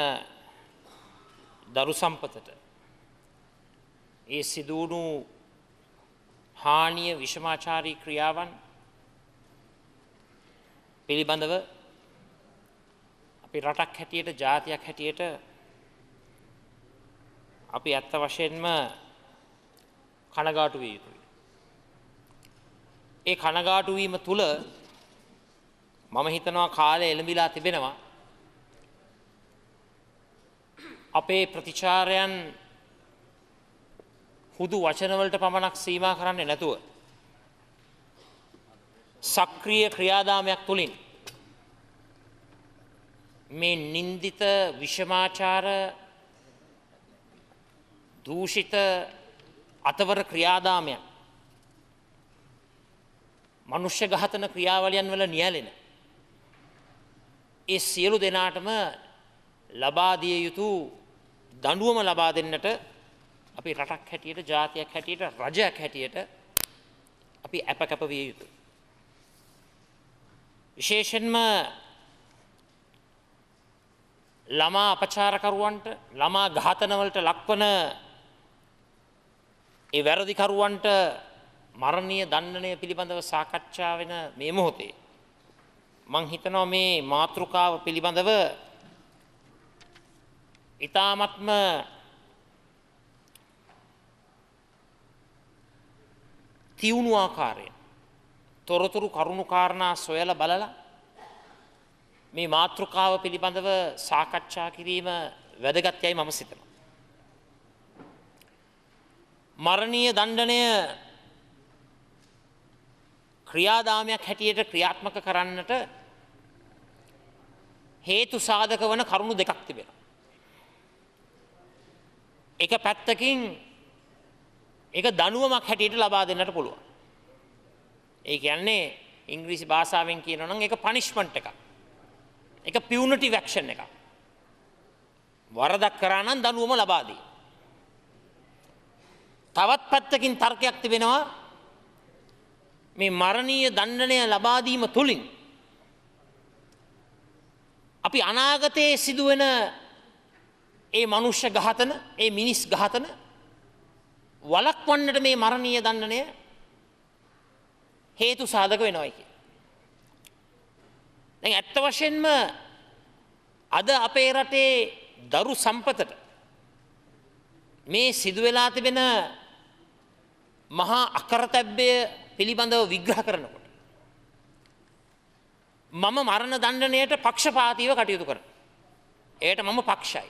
දරු සම්පතට ඒ සිදුවුණු හානිය විෂමාචාරී ක්‍රියාවන් පිළිබඳව අපි රටක් හැටියට ජාතියක් හැටියට අපි ඇත්ත වශයෙන්ම කනගාටු විය යුතුයි. ඒ කනගාටු වීම තුල මම හිතනවා කාලය එළඹිලා තිබෙනවා අපේ ප්‍රතිචාරයන් හුදු වචන වලට පමණක් සීමා කරන්නේ නැතුව සක්‍රීය ක්‍රියාදාමයක් තුලින් මේ නින්දිත විෂමාචාර දූෂිත අතවර ක්‍රියාදාමයන් මනුෂ්‍ය ඝාතන ක්‍රියාවලියන් වල නියැලෙන ඒ සියලු දෙනාටම ලබා දිය යුතු දඬුවම ලබා දෙන්නට අපි රටක් හැටියට ජාතියක් හැටියට රජයක් හැටියට අපි අපකප විය යුතුයි. විශේෂයෙන්ම ළමා අපචාරකරුවන්ට ළමා ඝාතන වලට ලක්වන ඒ වැරදිකරුවන්ට මරණීය දණ්ඩනය පිළිබඳව සාකච්ඡා වෙන මේ මොහොතේ මං හිතනවා මේ මාතෘකාව පිළිබඳව ඊ타මත්ම තියුණු ආකාරයෙන් තොරතුරු කරුණු කාරණා සොයලා බලලා මේ මාතෘකාව පිළිබඳව සාකච්ඡා කිරීම වැදගත් යයි මම සිතනවා. මරණීය දණ්ඩනය ක්‍රියාදාමයක් හැටියට ක්‍රියාත්මක කරන්නට හේතු සාධක වන කරුණු දෙකක් තිබෙනවා. එක පැත්තකින් ඒක දනුවමක් හැටියට ලබා දෙන්නට පුළුවන්. ඒ කියන්නේ ඉංග්‍රීසි භාෂාවෙන් කියනවා නම් ඒක පනිෂ්මන්ට් එකක්. ඒක පියුනිටිව් ඇක්ෂන් එකක්. වරදක් කරා නම් දනුවම ලබා දී. තවත් පැත්තකින් තර්කයක් තිබෙනවා මේ මරණීය දණ්ඩනය ලබා දීම තුලින් අපි අනාගතයේ සිදුවෙන ඒ මනුෂ්‍ය ඝාතන, ඒ මිනිස් ඝාතන වළක්වන්නට මේ මරණීය දණ්ඩනය හේතු සාධක වෙනවා කිය. දැන් ඇත්ත වශයෙන්ම අද අපේ රටේ දරු සම්පතට මේ සිදු වෙලා තිබෙන මහා අකරතැබ්බය පිළිබඳව විග්‍රහ කරනකොට මම මරණ දණ්ඩනයට පක්ෂපාතීව කටයුතු කරනවා. ඒකට මම පක්ෂයි.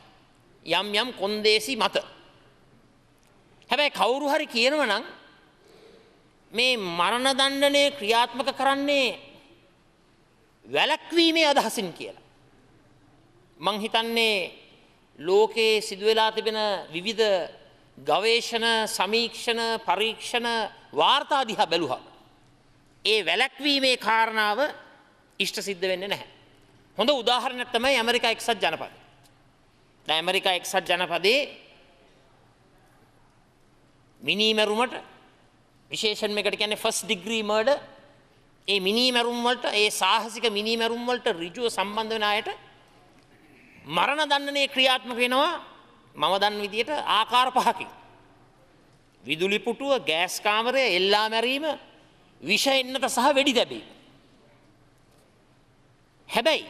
යම් යම් කොන්දේසි මත. හැබැයි කවුරු හරි කියනවා නම් මේ මරණ දණ්ඩනය ක්‍රියාත්මක කරන්නේ වැළැක්වීමේ අදහසින් කියලා. මං හිතන්නේ ලෝකයේ සිදු වෙලා තිබෙන විවිධ ගවේෂණ, සමීක්ෂණ, පරීක්ෂණ වාර්තා දිහා බැලුවම ඒ වැළැක්වීමේ කාරණාව ඉෂ්ට සිද්ධ වෙන්නේ නැහැ. හොඳ උදාහරණයක් තමයි ඇමරිකා එක්සත් ජනපදය. දැන් ඇමරිකා එක්සත් ජනපදයේ මිනීමැරුමට විශේෂයෙන්ම එකට කියන්නේ ෆස්ට් ඩිග්‍රී මර්ඩර් ඒ මිනීමැරුම් වලට ඒ සාහසික මිනීමැරුම් වලට ඍජුව සම්බන්ධ වෙන අයට මරණ දණ්ඩනය ක්‍රියාත්මක වෙනවා මම දන්න විදිහට ආකාර පහකින්. විදුලි පුටුව, ගෑස් කාමරය, එල්ලා මැරීම, විෂ එන්නත සහ වෙඩි තැබීම. හැබැයි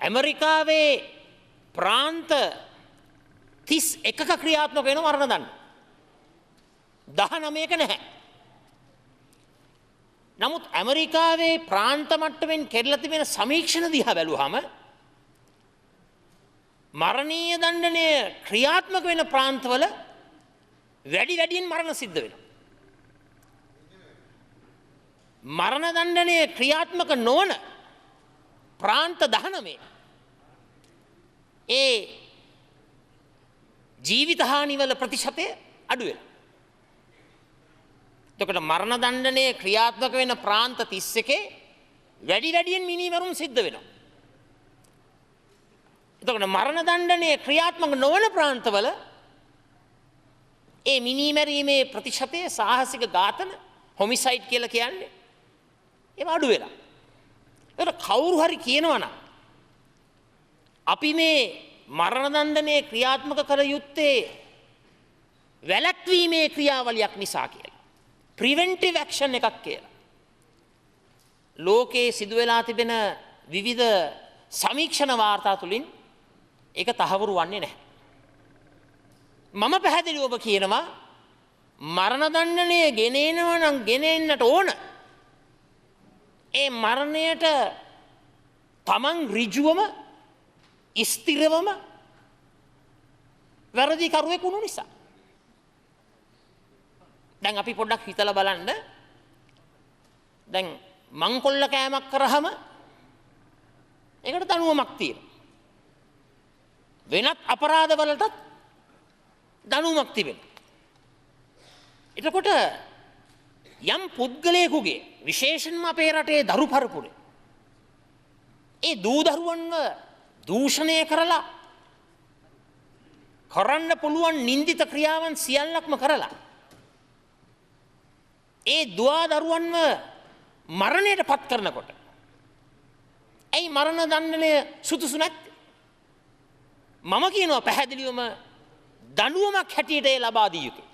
ඇමරිකාවේ ප්‍රාන්ත 31ක ක්‍රියාත්මක වෙන මරණ දණ්ඩනය. 19ක නැහැ. නමුත් ඇමරිකාවේ ප්‍රාන්ත මට්ටමින් කෙරලා තිබෙන සමීක්ෂණ දිහා බැලුවහම මරණීය දණ්ඩනය ක්‍රියාත්මක වෙන ප්‍රාන්තවල වැඩියෙන් මරණ සිද්ධ වෙනවා. මරණ දණ්ඩනය ක්‍රියාත්මක නොවන ප්‍රාන්ත 19 ඒ ජීවිත හානිවල ප්‍රතිශතය අඩු වෙනවා. එතකොට මරණ දණ්ඩනය ක්‍රියාත්මක වෙන ප්‍රාන්ත 31 වැඩියෙන් මිනීමැරුම් සිද්ධ වෙනවා. එතකොට මරණ දණ්ඩනය ක්‍රියාත්මක නොවන ප්‍රාන්තවල ඒ මිනීමැරීමේ ප්‍රතිශතය සාහසික ඝාතන හොමිසයිඩ් කියලා කියන්නේ ඒවා අඩු වෙලා. ඒකට කවුරු හරි කියනවනම් අපි මේ මරණ දණ්ඩනය ක්‍රියාත්මක කළ යුත්තේ වැළැක්වීමේ ක්‍රියාවලියක් නිසා කියලා. ප්‍රිවෙන්ටිව් ඇක්ෂන් එකක් කියලා. ලෝකයේ සිදු වෙලා තිබෙන විවිධ සමීක්ෂණ වාර්තා තුලින් ඒක තහවුරු වන්නේ නැහැ. මම පැහැදිලිව ඔබ කියනවා මරණ දණ්ඩනය ගෙනෙනවා නම් ගෙනෙන්නට ඕන. ඒ මරණයට තමන් ඍජුවම ස්ථිරවම වැරදිකරුවෙක් වුණු නිසා. දැන් අපි පොඩ්ඩක් හිතලා බලන්න. දැන් මංකොල්ල කෑමක් කරාම ඒකට දඬුවමක් තියෙනවා. වෙනත් අපරාධවලටත් දඬුවමක් තිබෙනවා. එතකොට යම් පුද්ගලයෙකුගේ විශේෂයෙන්ම අපේ රටේ දරු පරපුරේ ඒ දූ දරුවන්ව දූෂණය කරලා කරන්න පුළුවන් නින්දිත ක්‍රියාවන් සියල්ලක්ම කරලා ඒ දුවා දරුවන්ව මරණයට පත් කරනකොට ඇයි මරණ දණ්ඩනය සුදුසු නැත්තේ? මම කියනවා පැහැදිලිවම දඬුවමක් හැටියට ඒ ලබා දිය යුතුයි.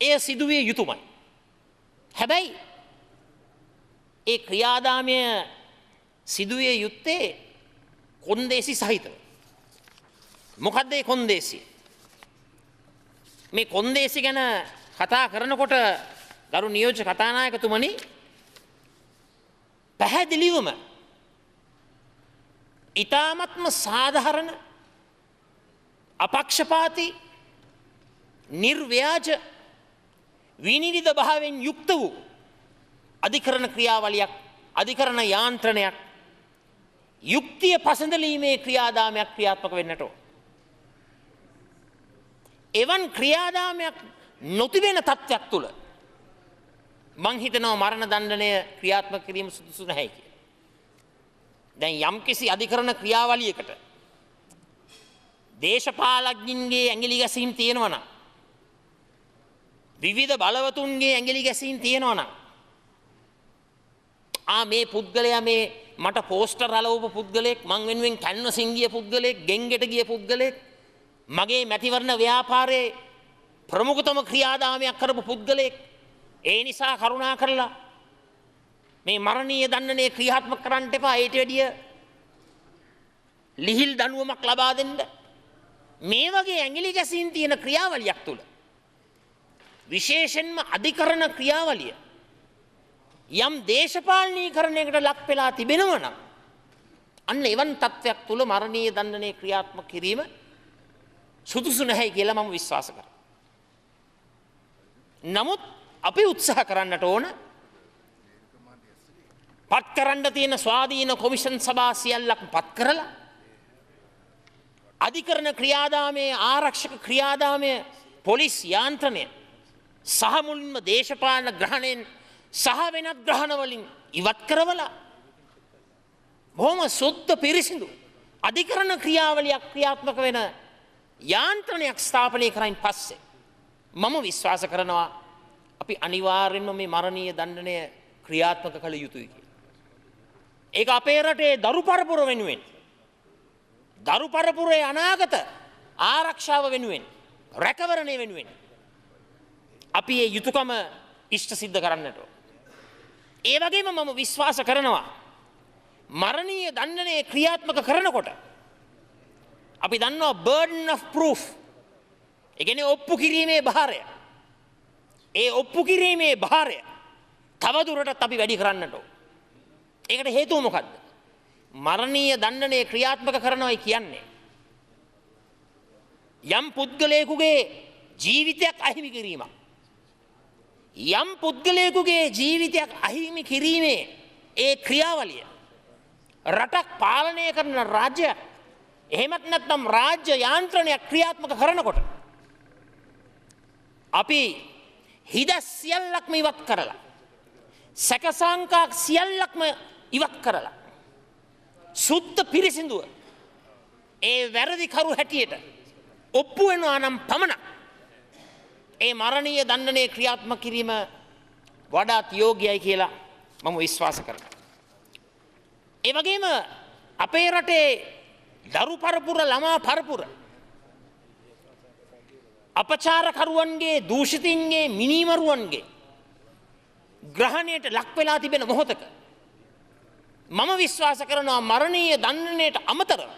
එය සිදුවිය යුතුමයි. හැබැයි ඒ ක්‍රියාදාමය සිදුවිය යුත්තේ කොන්දේසි සහිතව. මොකද්ද ඒ කොන්දේසි? මේ කොන්දේසි ගැන කතා කරනකොට ගරු නියෝජ්‍ය කතානායකතුමනි පැහැදිලිවම ඊ타මත්ම සාධාරණ අපක්ෂපාතී නිර්ව්‍යාජ විනිවිද භාවයෙන් යුක්ත වූ අධිකරණ ක්‍රියාවලියක් අධිකරණ යාන්ත්‍රණයක් යුක්තිය පසඳලීමේ ක්‍රියාදාමයක් ක්‍රියාත්මක වෙන්නට ඕන. එවන් ක්‍රියාදාමයක් නොතිබෙන තත්ත්වයක් තුළ මං හිතනවා මරණ දණ්ඩනය ක්‍රියාත්මක කිරීම සුදුසු නැහැ කියලා. දැන් යම්කිසි අධිකරණ ක්‍රියාවලියකට දේශපාලඥයින්ගේ ඇඟිලි ගැසීම් තියෙනවා නම් විවිධ බලවතුන්ගේ ඇඟිලි ගැසීම් තියෙනවා නම් මේ පුද්ගලයා මේ මට පෝස්ටර් අලවපු පුද්ගලෙක් මං වෙනුවෙන් කැන්වසින් ගිය පුද්ගලෙක් ගෙන්ගෙට ගිය පුද්ගලෙක් මගේ මැතිවරණ ව්‍යාපාරයේ ප්‍රමුඛතම ක්‍රියාදාමයක් කරපු පුද්ගලෙක් ඒ නිසා කරුණා කරලා මේ මරණීය දණ්ඩනය ක්‍රියාත්මක කරන්න එපා ඊට වැඩිය ලිහිල් දඬුවමක් ලබා දෙන්න මේ වගේ ඇඟිලි ගැසීම් තියෙන ක්‍රියාවලියක් තුල විශේෂයෙන්ම අධිකරණ ක්‍රියාවලිය යම් දේශපාලනීකරණයකට ලක් වෙලා තිබෙනවා නම් අන්න එවන් තත්ත්වයක් තුල මරණීය දණ්ඩනය ක්‍රියාත්මක කිරීම සුදුසු නැහැ කියලා මම විශ්වාස කරනවා. නමුත් අපි උත්සාහ කරන්නට ඕන පත් කරන්න තියෙන ස්වාධීන කොමිෂන් සභා සියල්ලක් පත් කරලා අධිකරණ ක්‍රියාදාමයේ ආරක්ෂක ක්‍රියාදාමය පොලිස් යාන්ත්‍රණය සහ මුලින්ම දේශපාලන ග්‍රහණයෙන් සහ වෙනත් ග්‍රහණ වලින් ඉවත් කරවලා බොහොම සුද්ධ පිරිසිදු අධිකරණ ක්‍රියාවලියක් ක්‍රියාත්මක වෙන යාන්ත්‍රණයක් ස්ථාපනය කරයින් පස්සේ මම විශ්වාස කරනවා අපි අනිවාර්යෙන්ම මේ මරණීය දණ්ඩනය ක්‍රියාත්මක කළ යුතුයි කියලා. ඒක අපේ රටේ දරු පරපුර වෙනුවෙන් දරු පරපුරේ අනාගත ආරක්ෂාව වෙනුවෙන් රැකවරණය වෙනුවෙන් අපි මේ යුතුයකම ඉෂ්ට සිද්ධ කරන්නට ඕන. ඒ වගේම මම විශ්වාස කරනවා මරණීය දණ්ඩනය ක්‍රියාත්මක කරනකොට අපි දන්නවා burden of proof ඒ කියන්නේ ඔප්පු කිරීමේ භාරය. ඒ ඔප්පු කිරීමේ භාරය තවදුරටත් අපි වැඩි කරන්නට ඕන. ඒකට හේතුව මොකද්ද? මරණීය දණ්ඩනය ක්‍රියාත්මක කරනවායි කියන්නේ යම් පුද්ගලයෙකුගේ ජීවිතයක් අහිමි කිරීමක්. යම් පුද්ගලයෙකුගේ ජීවිතයක් අහිමි කිරීමේ ඒ ක්‍රියාවලිය රටක් පාලනය කරන රාජ්‍යයක් එහෙමත් නැත්නම් රාජ්‍ය යාන්ත්‍රණයක් ක්‍රියාත්මක කරනකොට අපි හිද සියල්ලක්ම ඉවත් කරලා සැකසංකා සියල්ලක්ම ඉවත් කරලා සුද්ධ පිරිසිදුව ඒ වැරදිකරු හැටියට ඔප්පු වෙනවා නම් පමණක් ඒ මරණීය දණ්ඩනය ක්‍රියාත්මක කිරීම වඩාත් යෝග්‍යයි කියලා මම විශ්වාස කරනවා. ඒ වගේම අපේ රටේ දරු පරපුර ළමා පරපුර අපචාරකරුවන්ගේ දූෂිතින්ගේ මිනීමරුවන්ගේ ග්‍රහණයට ලක් වෙලා තිබෙන මොහොතක මම විශ්වාස කරනවා මරණීය දණ්ඩනයට අමතරව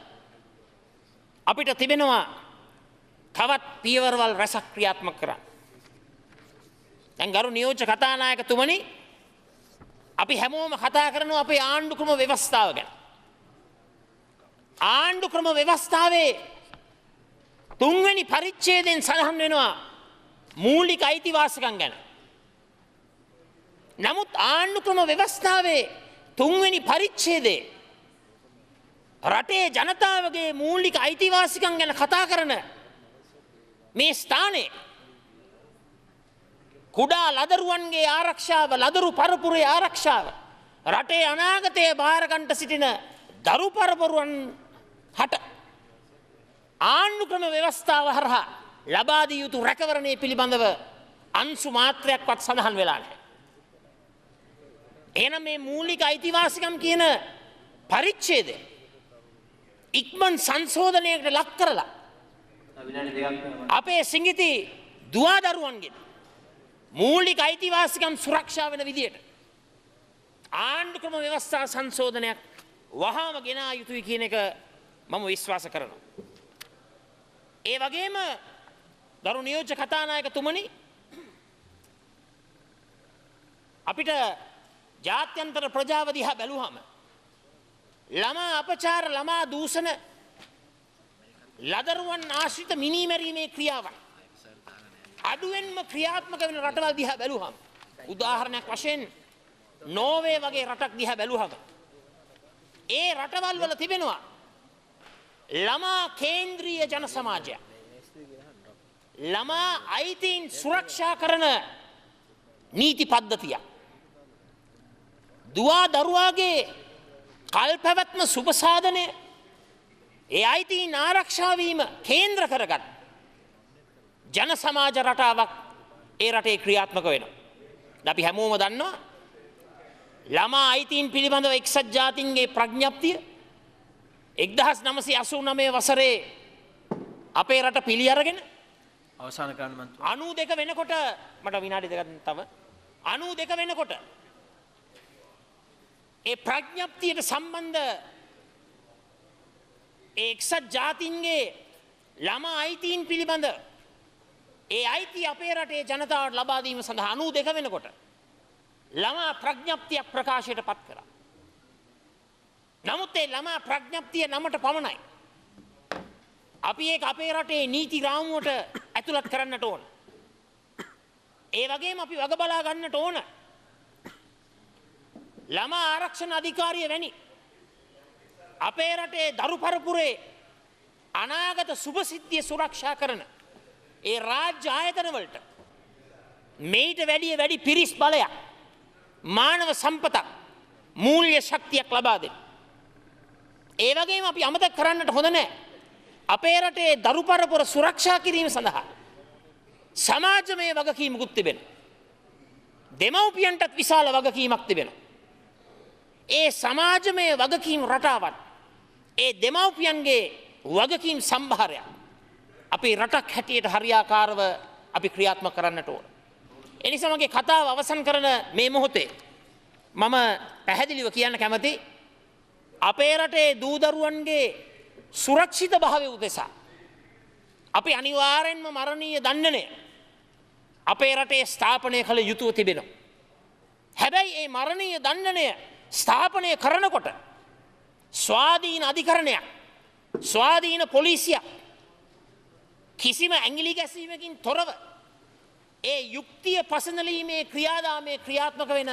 අපිට තිබෙනවා තවත් පියවරවල් රැසක් ක්‍රියාත්මක කරන්න. දැන් ගරු නියෝජ්‍ය කතානායකතුමනි අපි හැමෝම කතා කරනවා අපේ ආණ්ඩුක්‍රම ව්‍යවස්ථාව ගැන. ආණ්ඩුක්‍රම ව්‍යවස්ථාවේ 3 වෙනි පරිච්ඡේදයෙන් සඳහන් වෙනවා මූලික අයිතිවාසිකම් ගැන. නමුත් ආණ්ඩුක්‍රම ව්‍යවස්ථාවේ 3 වෙනි පරිච්ඡේදයේ රටේ ජනතාවගේ මූලික අයිතිවාසිකම් ගැන කතා කරන මේ ස්ථානයේ කුඩා ලදරුවන්ගේ ආරක්ෂාව, ලදරු පරපුරේ ආරක්ෂාව, රටේ අනාගතයේ බාරගන්ට සිටින දරු පරපුරන් හට ආණ්ඩුක්‍රම ව්‍යවස්ථාව හරහා ලබා දිය යුතු රැකවරණය පිළිබඳව අංශු මාත්‍රයක්වත් සඳහන් වෙලා නැහැ. එහෙනම් මේ මූලික අයිතිවාසිකම් කියන පරිච්ඡේදය ඉක්මන් සංශෝධනයකට ලක් කරලා අපේ සිඟිති දුවදරුවන්ගේ මූලික අයිතිවාසිකම් සුරක්ෂා වෙන විදියට ආණ්ඩුක්‍රම ව්‍යවස්ථා සංශෝධනයක් වහාම ගෙනා යුතුයි කියන එක මම විශ්වාස කරනවා. ඒ වගේම ගරු නියෝජ්‍ය කතානායකතුමනි අපිට ජාත්‍යන්තර ප්‍රජාව දිහා බැලුවම ළමා අපචාර, ළමා දූෂණ, ලදරුවන් ආශ්‍රිත මිනීමැරීමේ ක්‍රියාවන් අඩුවෙන්ම ක්‍රියාත්මක වෙන රටවල් දිහා බැලුවම උදාහරණයක් වශයෙන් නෝර්වේ වගේ රටක් දිහා බැලුවම ඒ රටවල් වල තිබෙනවා ළමා කේන්ද්‍රීය ජන සමාජය. ළමා අයිතීන් සුරක්ෂා කරන නීති පද්ධතිය. දුවා දරුවාගේ කල්පැවැත්ම සුබසාධනය ඒ අයිතීන් ආරක්ෂා වීම කේන්ද්‍ර කරගත් ජන සමාජ රටාවක් ඒ රටේ ක්‍රියාත්මක වෙනවා. අපි හැමෝම දන්නවා ළමා අයිතීන් පිළිබඳව එක්සත් ජාතීන්ගේ ප්‍රඥප්තිය 1989 වසරේ අපේ රට පිළි අරගෙන අවසාන කරන්න මන්ත්‍රී 92 වෙනකොට මට විනාඩි දෙකක් තව 92 වෙනකොට ඒ ප්‍රඥප්තියට සම්බන්ධ එක්සත් ජාතීන්ගේ ළමා අයිතීන් පිළිබඳ ඒ අයිතිය අපේ රටේ ජනතාවට ලබා දීම සඳහා 92 වෙනකොට ළමා ප්‍රඥප්තියක් ප්‍රකාශයට පත් කරා. නමුත් ඒ ළමා ප්‍රඥප්තිය නමට පමණයි. අපි ඒක අපේ රටේ නීති රාමුවට ඇතුළත් කරන්නට ඕන. ඒ වගේම අපි වග බලා ගන්නට ඕන. ළමා ආරක්ෂණ අධිකාරිය වැනි අපේ රටේ දරු පරපුරේ අනාගත සුභසිද්ධිය සුරක්ෂා කරන ඒ රාජ්‍ය ආයතන වලට මේට වැඩි පිරිස් බලයක් මානව සම්පතක් මූල්‍ය ශක්තියක් ලබා දෙන්න. ඒ වගේම අපි අමතක කරන්නට හොඳ නැහැ. අපේ රටේ දරු පරපුර සුරක්ෂා කිරීම සඳහා සමාජමය වගකීමකුත් තිබෙනවා. දෙමව්පියන්ටත් විශාල වගකීමක් තිබෙනවා. ඒ සමාජමය වගකීම් රටාවත් ඒ දෙමව්පියන්ගේ වගකීම් සම්භාරයක් අපි රටක් හැටියට හරියාකාරව අපි ක්‍රියාත්මක කරන්නට ඕන. ඒ නිසා මගේ කතාව අවසන් කරන මේ මොහොතේ මම පැහැදිලිව කියන්න කැමති අපේ රටේ දූ දරුවන්ගේ සුරක්ෂිත භාවය උදෙසා අපි අනිවාර්යෙන්ම මරණීය දණ්ඩනය අපේ රටේ ස්ථාපනය කළ යුතුව තිබෙනවා. හැබැයි මේ මරණීය දණ්ඩනය ස්ථාපනය කරනකොට ස්වාධීන අධිකරණයක්, ස්වාධීන පොලිසියක් කිසිම ඇඟිලි ගැසීමකින් තොරව ඒ යුක්තිය පසඳලීමේ ක්‍රියාදාමයේ ක්‍රියාත්මක වෙන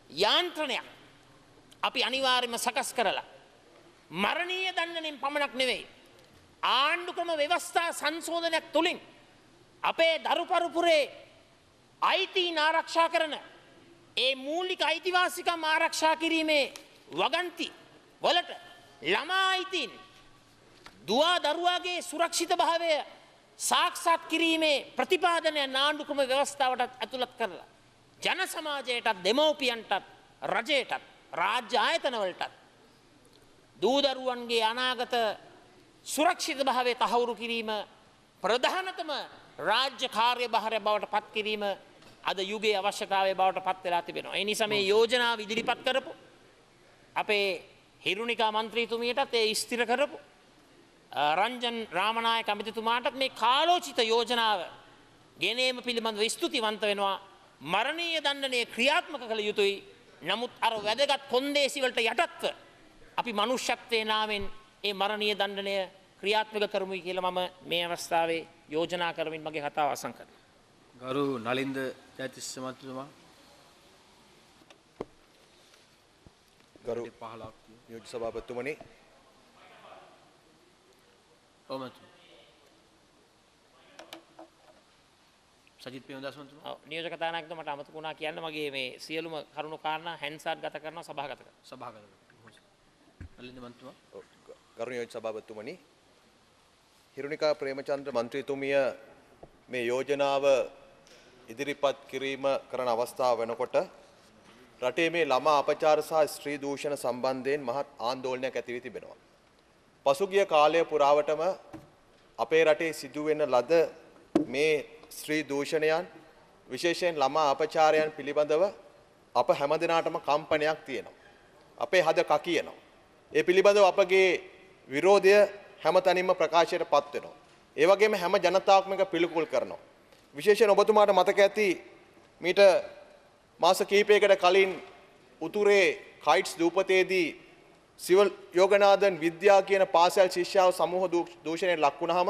යාන්ත්‍රණයක් අපි අනිවාර්යයෙන්ම සකස් කරලා මරණීය දණ්ඩනයෙන් පමණක් නෙවෙයි ආණ්ඩුක්‍රම ව්‍යවස්ථා සංශෝධනයක් තුලින් අපේ දරු පරපුරේ අයිතීන් ආරක්ෂා කරන ඒ මූලික අයිතිවාසිකම් ආරක්ෂා කිරීමේ වගන්ති වලට ළමා අයිතීන් දුවා දරුවාගේ සුරක්ෂිත භාවය සාක්ෂාත් කිරීමේ ප්‍රතිපාදනය නාඩුකම ව්‍යවස්ථාවට ඇතුළත් කරලා ජන සමාජයටත් දෙමව්පියන්ටත් රජයටත් රාජ්‍ය ආයතනවලටත් දූ දරුවන්ගේ අනාගත සුරක්ෂිත භාවය තහවුරු කිරීම ප්‍රධානතම රාජ්‍ය කාර්යභාරය බවට පත් කිරීම අද යුගයේ අවශ්‍යතාවය බවට පත් වෙලා තිබෙනවා. ඒ නිසා මේ යෝජනාව ඉදිරිපත් කරපු අපේ හිරුනිකා මන්ත්‍රීතුමියටත් ඒ ස්ථිර කරපු රංජන් රාමනායක අමිතුමාටත් මේ කාලෝචිත යෝජනාව ගෙනීම පිළිබඳව ස්තුතිවන්ත වෙනවා. මරණීය දණ්ඩනය ක්‍රියාත්මක කළ යුතුයි. නමුත් අර වැදගත් කොන්දේසි වලට යටත්ව අපි මනුෂ්‍යත්වයේ නාමෙන් ඒ මරණීය දණ්ඩනය ක්‍රියාත්මක කරමුයි කියලා මම මේ අවස්ථාවේ යෝජනා කරමින් මගේ කතාව අවසන් කරනවා. ගරු නලින්ද ජයතිස්ස මන්ත්‍රීතුමා ගරු නියෝජ්‍ය සභාපතිතුමනි සජිත් ප්‍රේමදාස මන්ත්‍රීතුමා නියෝජක තානායකතුමා මට අමතක වුණා කියන්න මගේ මේ සියලුම කරුණු කාරණා හැන්සාට් ගත කරනවා සභාගත නලින්ද මන්ත්‍රීතුමා ගරු නියෝජ්‍ය සභාපතිතුමනි හිරුනිකා ප්‍රේමචන්ද්‍ර මන්ත්‍රීතුමිය මේ යෝජනාව ඉදිරිපත් කිරීම කරන අවස්ථාව වෙනකොට රටේ මේ ළමා අපචාර සහ ස්ත්‍රී දූෂණ සම්බන්ධයෙන් මහත් ආందోලනයක් ඇති වී තිබෙනවා. පසුගිය කාලය පුරාවටම අපේ රටේ සිදුවෙන ලද මේ ස්ත්‍රී දූෂණයන් විශේෂයෙන් ළමා අපචාරයන් පිළිබඳව අප හැමදිනාටම කම්පනයක් තියෙනවා. අපේ හද කකියනවා. ඒ පිළිබඳව අපගේ විරෝධය හැමතැනින්ම ප්‍රකාශයට පත් වෙනවා. ඒ වගේම හැම ජනතාවක්ම එක පිළිකුල් කරනවා. විශේෂයෙන් ඔබතුමාට මතක ඇති මීට මාස කිහිපයකට කලින් උතුරේ කයිට්ස් දූපතේදී සිවිල් යෝගනාදන් විද්‍යා කියන පාසල් ශිෂ්‍යාව සමූහ දූෂණයට ලක් වුණාම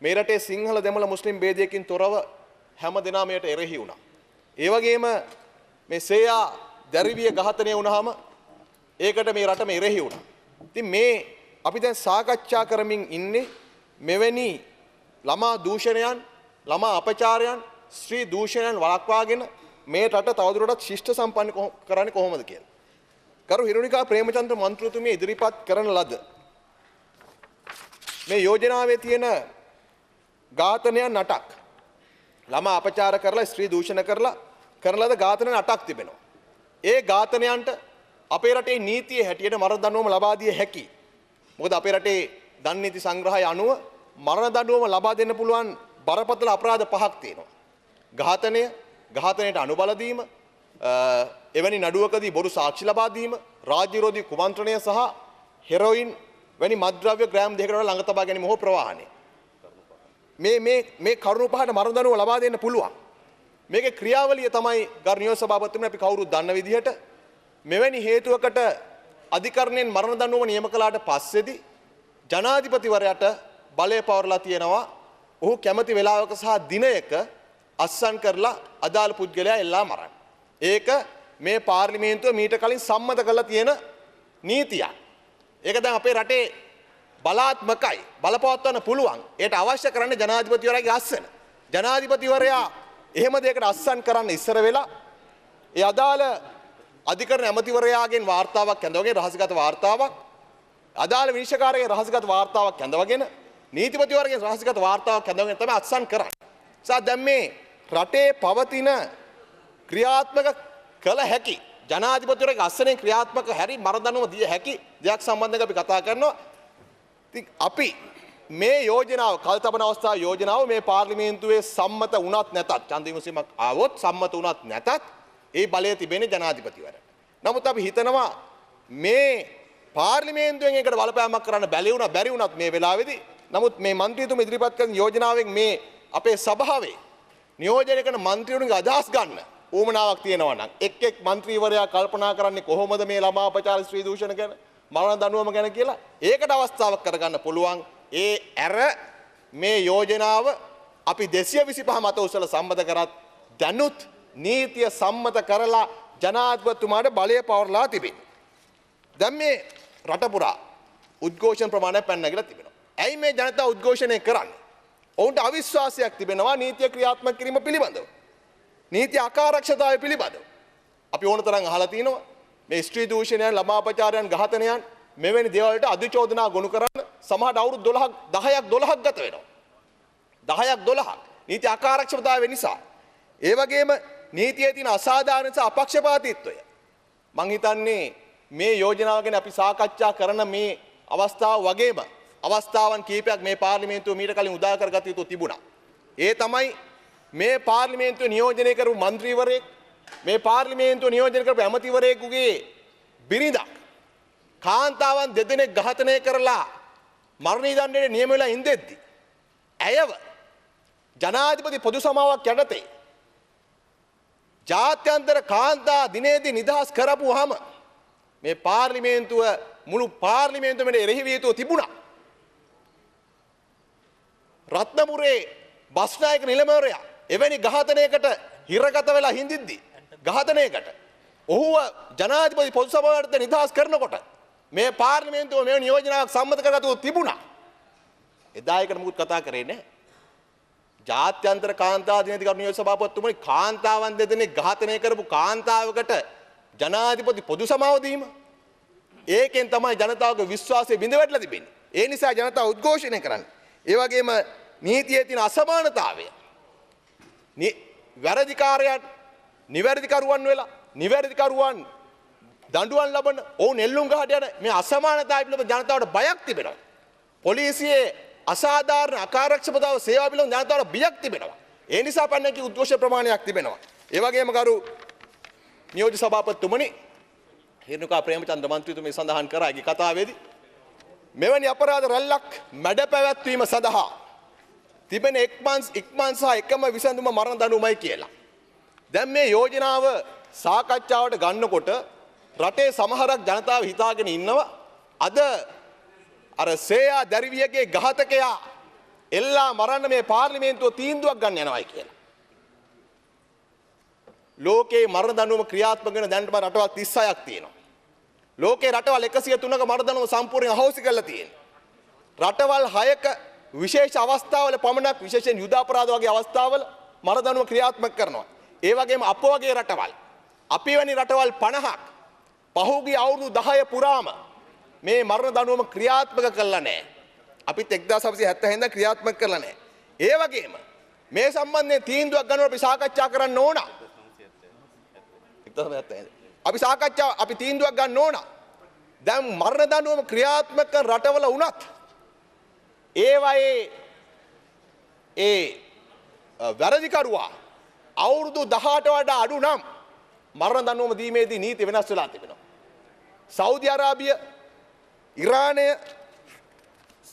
මේ රටේ සිංහල දෙමළ මුස්ලිම් ભેදයකින් තොරව හැම දෙනා මේට එරෙහි වුණා. ඒ වගේම මේ සේයා දැරිවිය ඝාතනය වුණාම ඒකට මේ රටම එරෙහි වුණා. ඉතින් මේ අපි දැන් සාකච්ඡා කරමින් ඉන්නේ මෙවැනි ළමා දූෂණයන්, ළමා අපචාරයන්, ස්ත්‍රී දූෂණයන් වළක්වාගෙන මේ රට තවදුරටත් ශිෂ්ට සම්පන්න කරන්නේ කොහොමද කියලා. ගරු හිරුනිකා ප්‍රේමචන්ද්‍ර මන්ත්‍රීතුමිය ඉදිරිපත් කරන ලද මේ යෝජනාවේ තියෙන ඝාතනයන් 8ක් ළමා අපචාර කරලා ස්ත්‍රී දූෂණ කරලා කරන ලද ඝාතනයන් 8ක් තිබෙනවා. ඒ ඝාතනයන්ට අපේ රටේ නීතියේ හැටියට මරණ දඬුවම ලබා දිය හැකියි. මොකද අපේ රටේ දන් නීති සංග්‍රහය අනුව මරණ දඬුවම ලබා දෙන්න පුළුවන් බරපතල අපරාධ 5ක් තියෙනවා. ඝාතනය, ඝාතනයට අනුබල දීම, එවැනි නඩුවකදී බොරු සාක්ෂි ලබා දීම, රාජ්‍ය විරෝධී කුමන්ත්‍රණය සහ හෙරොයින් වැනි මත්ද්‍රව්‍ය ග්‍රෑම් 2කට වඩා ළඟ තබා ගැනීම හෝ ප්‍රවාහනය. මේ කරුණු පහට මරණ දඬුවම ලබා දෙන්න පුළුවන්. මේකේ ක්‍රියාවලිය තමයි ගර්නියෝ සභාපතිතුමනි අපි කවුරුත් දන්න විදිහට මෙවැනි හේතුවකට අධිකරණයෙන් මරණ දඬුවම නියම කළාට පස්සේදී ජනාධිපතිවරයාට බලය පවරලා තියෙනවා ඔහු කැමති වේලාවක සහ දිනයක අත්සන් කරලා අදාළ පුද්ගලයා එල්ලා මරන්න. ඒක මේ පාර්ලිමේන්තුව මීට කලින් සම්මත කරලා තියෙන නීතියක්. ඒක දැන් අපේ රටේ බලාත්මකයි බලපවත්වන්න පුළුවන්. ඒට අවශ්‍ය කරන්නේ ජනාධිපතිවරයාගේ අස්සන. ජනාධිපතිවරයා එහෙම දෙයකට අත්සන් කරන්න ඉස්සර වෙලා ඒ අදාළ අධිකරණ ඇමතිවරයාගෙන් වාර්තාවක් ඇඳවගෙන රහසිගත වාර්තාවක් අදාළ විනිශ්චයකාරයාගේ රහසිගත වාර්තාවක් ඇඳවගෙන නීතිපතිවරයාගේ රහසිගත වාර්තාවක් ඇඳවගෙන තමයි අත්සන් කරන්නේ. දැන් මේ රටේ පවතින ක්‍රියාත්මක කළ හැකි ජනාධිපතිවරයාගේ අස්සනෙන් ක්‍රියාත්මක හැරි මරණ දඬුවම දිය හැකි දෙයක් සම්බන්ධව අපි කතා කරනවා. ඉතින් අපි මේ යෝජනාව කල්තබන අවස්ථා යෝජනාව මේ පාර්ලිමේන්තුවේ සම්මත වුණත් නැතත් ඡන්ද විමසීමක් ආවොත් සම්මත වුණත් නැතත් ඒ බලය තිබෙන්නේ ජනාධිපතිවරයාට. නමුත් අපි හිතනවා මේ පාර්ලිමේන්තුවෙන් ඒකට බලපෑමක් කරන්න බැරි වුණත් මේ වෙලාවේදී නමුත් මේ മന്ത്രിතුම ඉදිරිපත් කරන යෝජනාවෙන් මේ අපේ සභාවේ නියෝජනය කරන മന്ത്രിවරුන්ගේ අදහස් ගන්න ඌමනාවක් තියෙනවා නම් එක් മന്ത്രിවරයා කල්පනා කරන්නේ කොහොමද මේ ළමා අපචාර ස්ත්‍රී දූෂණ ගැන මරණ දඬුවම ගැන කියලා ඒකට අවස්ථාවක් කරගන්න පුළුවන්. ඒ ඇර මේ යෝජනාව අපි 225 මත උසල සම්මත කරත් දැනුත් නීතිය සම්මත කරලා ජනාධිපතිතුමාට බලය පවරලා තිබෙනවා. දැන් මේ රට පුරා උද්ඝෝෂණ ප්‍රමාණය පැන නැගිලා තිබෙනවා. ඇයි මේ ජනතාව උද්ඝෝෂණය කරන්නේ? ඔවුන්ට අවිශ්වාසයක් තිබෙනවා නීතිය ක්‍රියාත්මක කිරීම පිළිබඳව. නීති ආකාරක්ෂතාවය පිළිබඳව. අපි ඕන තරම් අහලා තිනවා මේ ස්ත්‍රී දූෂණයන්, ළමා අපචාරයන්, ඝාතනයන් මෙවැනි දේවල් වලට අධිචෝදනා ගොනු කරන්න සමහරට අවුරුදු 10ක් ගත වෙනවා. 10ක් 12ක් නීති අකාර්යක්ෂමතාවය නිසා. ඒ වගේම නීතියේ තියෙන අසාධාරණ සහ අපක්ෂපාතීත්වය. මං හිතන්නේ මේ යෝජනාව ගැන අපි සාකච්ඡා කරන මේ අවස්ථාව වගේම අවස්ථාවන් කීපයක් මේ පාර්ලිමේන්තුව මීට කලින් උදා කරගත යුතු තිබුණා. ඒ තමයි මේ පාර්ලිමේන්තුව නියෝජනය කරපු മന്ത്രിවරයෙක් මේ පාර්ලිමේන්තුව නියෝජනය කරපු ඇමතිවරයෙකුගේ බිරිඳක් කාන්තාවන් දෙදෙනෙක් ඝාතනය කරලා මරණීය දණ්ඩයට නියම වෙලා ඉඳෙද්දි ඇයව ජනාධිපති පොදු සමාවක් යටතේ ජාත්‍යන්තර කාන්තා දිනේදී නිදහස් කරපුවාම මේ පාර්ලිමේන්තුව මුළු පාර්ලිමේන්තුවෙම එරෙහි විය යුතු තිබුණා. රත්නපුරේ බස්නායක නිලමේවරයා එවැනි ඝාතනයකට හිරගත වෙලා හිඳිද්දී ඝාතනයකට ඔහුව ජනාධිපති පොදු සභාවට නිදහස් කරනකොට මේ පාර්ලිමේන්තුව මේ නියෝජනාවක් සම්මත කරගත්තු තිබුණා. එදා ඒකට මුකුත් කතා කරේ නැහැ. ජාත්‍යන්තර කාන්තා දිනේදී කරු නියෝජ්‍ය සභාපතිතුමනි කාන්තාවන් දෙදෙනෙක් ඝාතනය කරපු කාන්තාවකට ජනාධිපති පොදු සමාව දීම ඒකෙන් තමයි ජනතාවගේ විශ්වාසය බිඳ වැටලා තිබෙන්නේ. ඒ නිසා ජනතාව උද්ඝෝෂණය කරන්නේ. ඒ වගේම නීතියේ තියෙන අසමානතාවය. වැරදිකාරයන් නිවැරදිකරුවන් වෙලා නිවැරදිකරුවන් දඬුවම් ලබන ඔවුන් එල්ලුම් ගහට යන මේ අසමානතාවය පිළිබඳ ජනතාවට බයක් තිබෙනවා. පොලිසියේ අසාධාරණ අකාර්යක්ෂමතාව සේවා පිළිබඳ ජනතාවට බියක් තිබෙනවා. ඒ නිසා පන්නකී උද්ඝෝෂ ප්‍රමාණයක් තිබෙනවා. ඒ වගේම කරු නියෝජ්‍ය සභාපතිතුමනි හිරුණිකා ප්‍රේමචන්ද්‍ර මන්ත්‍රීතුමනි සඳහන් කරාගේ කතාවේදී මෙවැනි අපරාධ රැල්ලක් මැඩ පැවැත්වීම සඳහා තිබෙන ඉක්මන් සහ එකම විසඳුම මරණ දඬුවමයි කියලා. දැන් මේ යෝජනාව සාකච්ඡාවට ගන්නකොට රටේ සමහරක් ජනතාව හිතාගෙන ඉන්නවා අද අර සේයා දැරිවියගේ ඝාතකයා එල්ලා මරන්න මේ පාර්ලිමේන්තුව තීන්දුවක් ගන්න යනවායි කියලා. ලෝකේ මරණ දඬුවම ක්‍රියාත්මක වෙන දැනට රටවල් 36ක් තියෙනවා. ලෝකේ රටවල් 103ක මරණ දඬුවම සම්පූර්ණයෙන් අහෝසි කරලා තියෙනවා. රටවල් 6ක විශේෂ අවස්ථාවල පමණක් විශේෂයෙන් යුද අපරාධ වගේ අවස්ථාවල මරණ දඬුවම ක්‍රියාත්මක කරනවා. ඒ වගේම අප වගේ රටවල් අපි වැනි රටවල් 50ක් පහුගිය අවුරුදු 10 පුරාම මේ මරණ දඬුවම ක්‍රියාත්මක කළා නැහැ. අපිත් 1970 ඉඳන් ක්‍රියාත්මක කළා නැහැ. ඒ වගේම මේ සම්බන්ධයෙන් තීන්දුවක් ගන්නකොට අපි සාකච්ඡා කරන්න ඕන. අපි තීන්දුවක් ගන්න ඕන. දැන් මරණ දඬුවම ක්‍රියාත්මක කරන රටවල වුණත් ඒවයේ ඒ වැරදිකරුවා අවුරුදු 18 වඩා අඩු නම් මරණ දඬුවම දීමේදී නීති වෙනස් වෙලා තිබෙනවා. සෞදි අරාබිය, ඉරානය,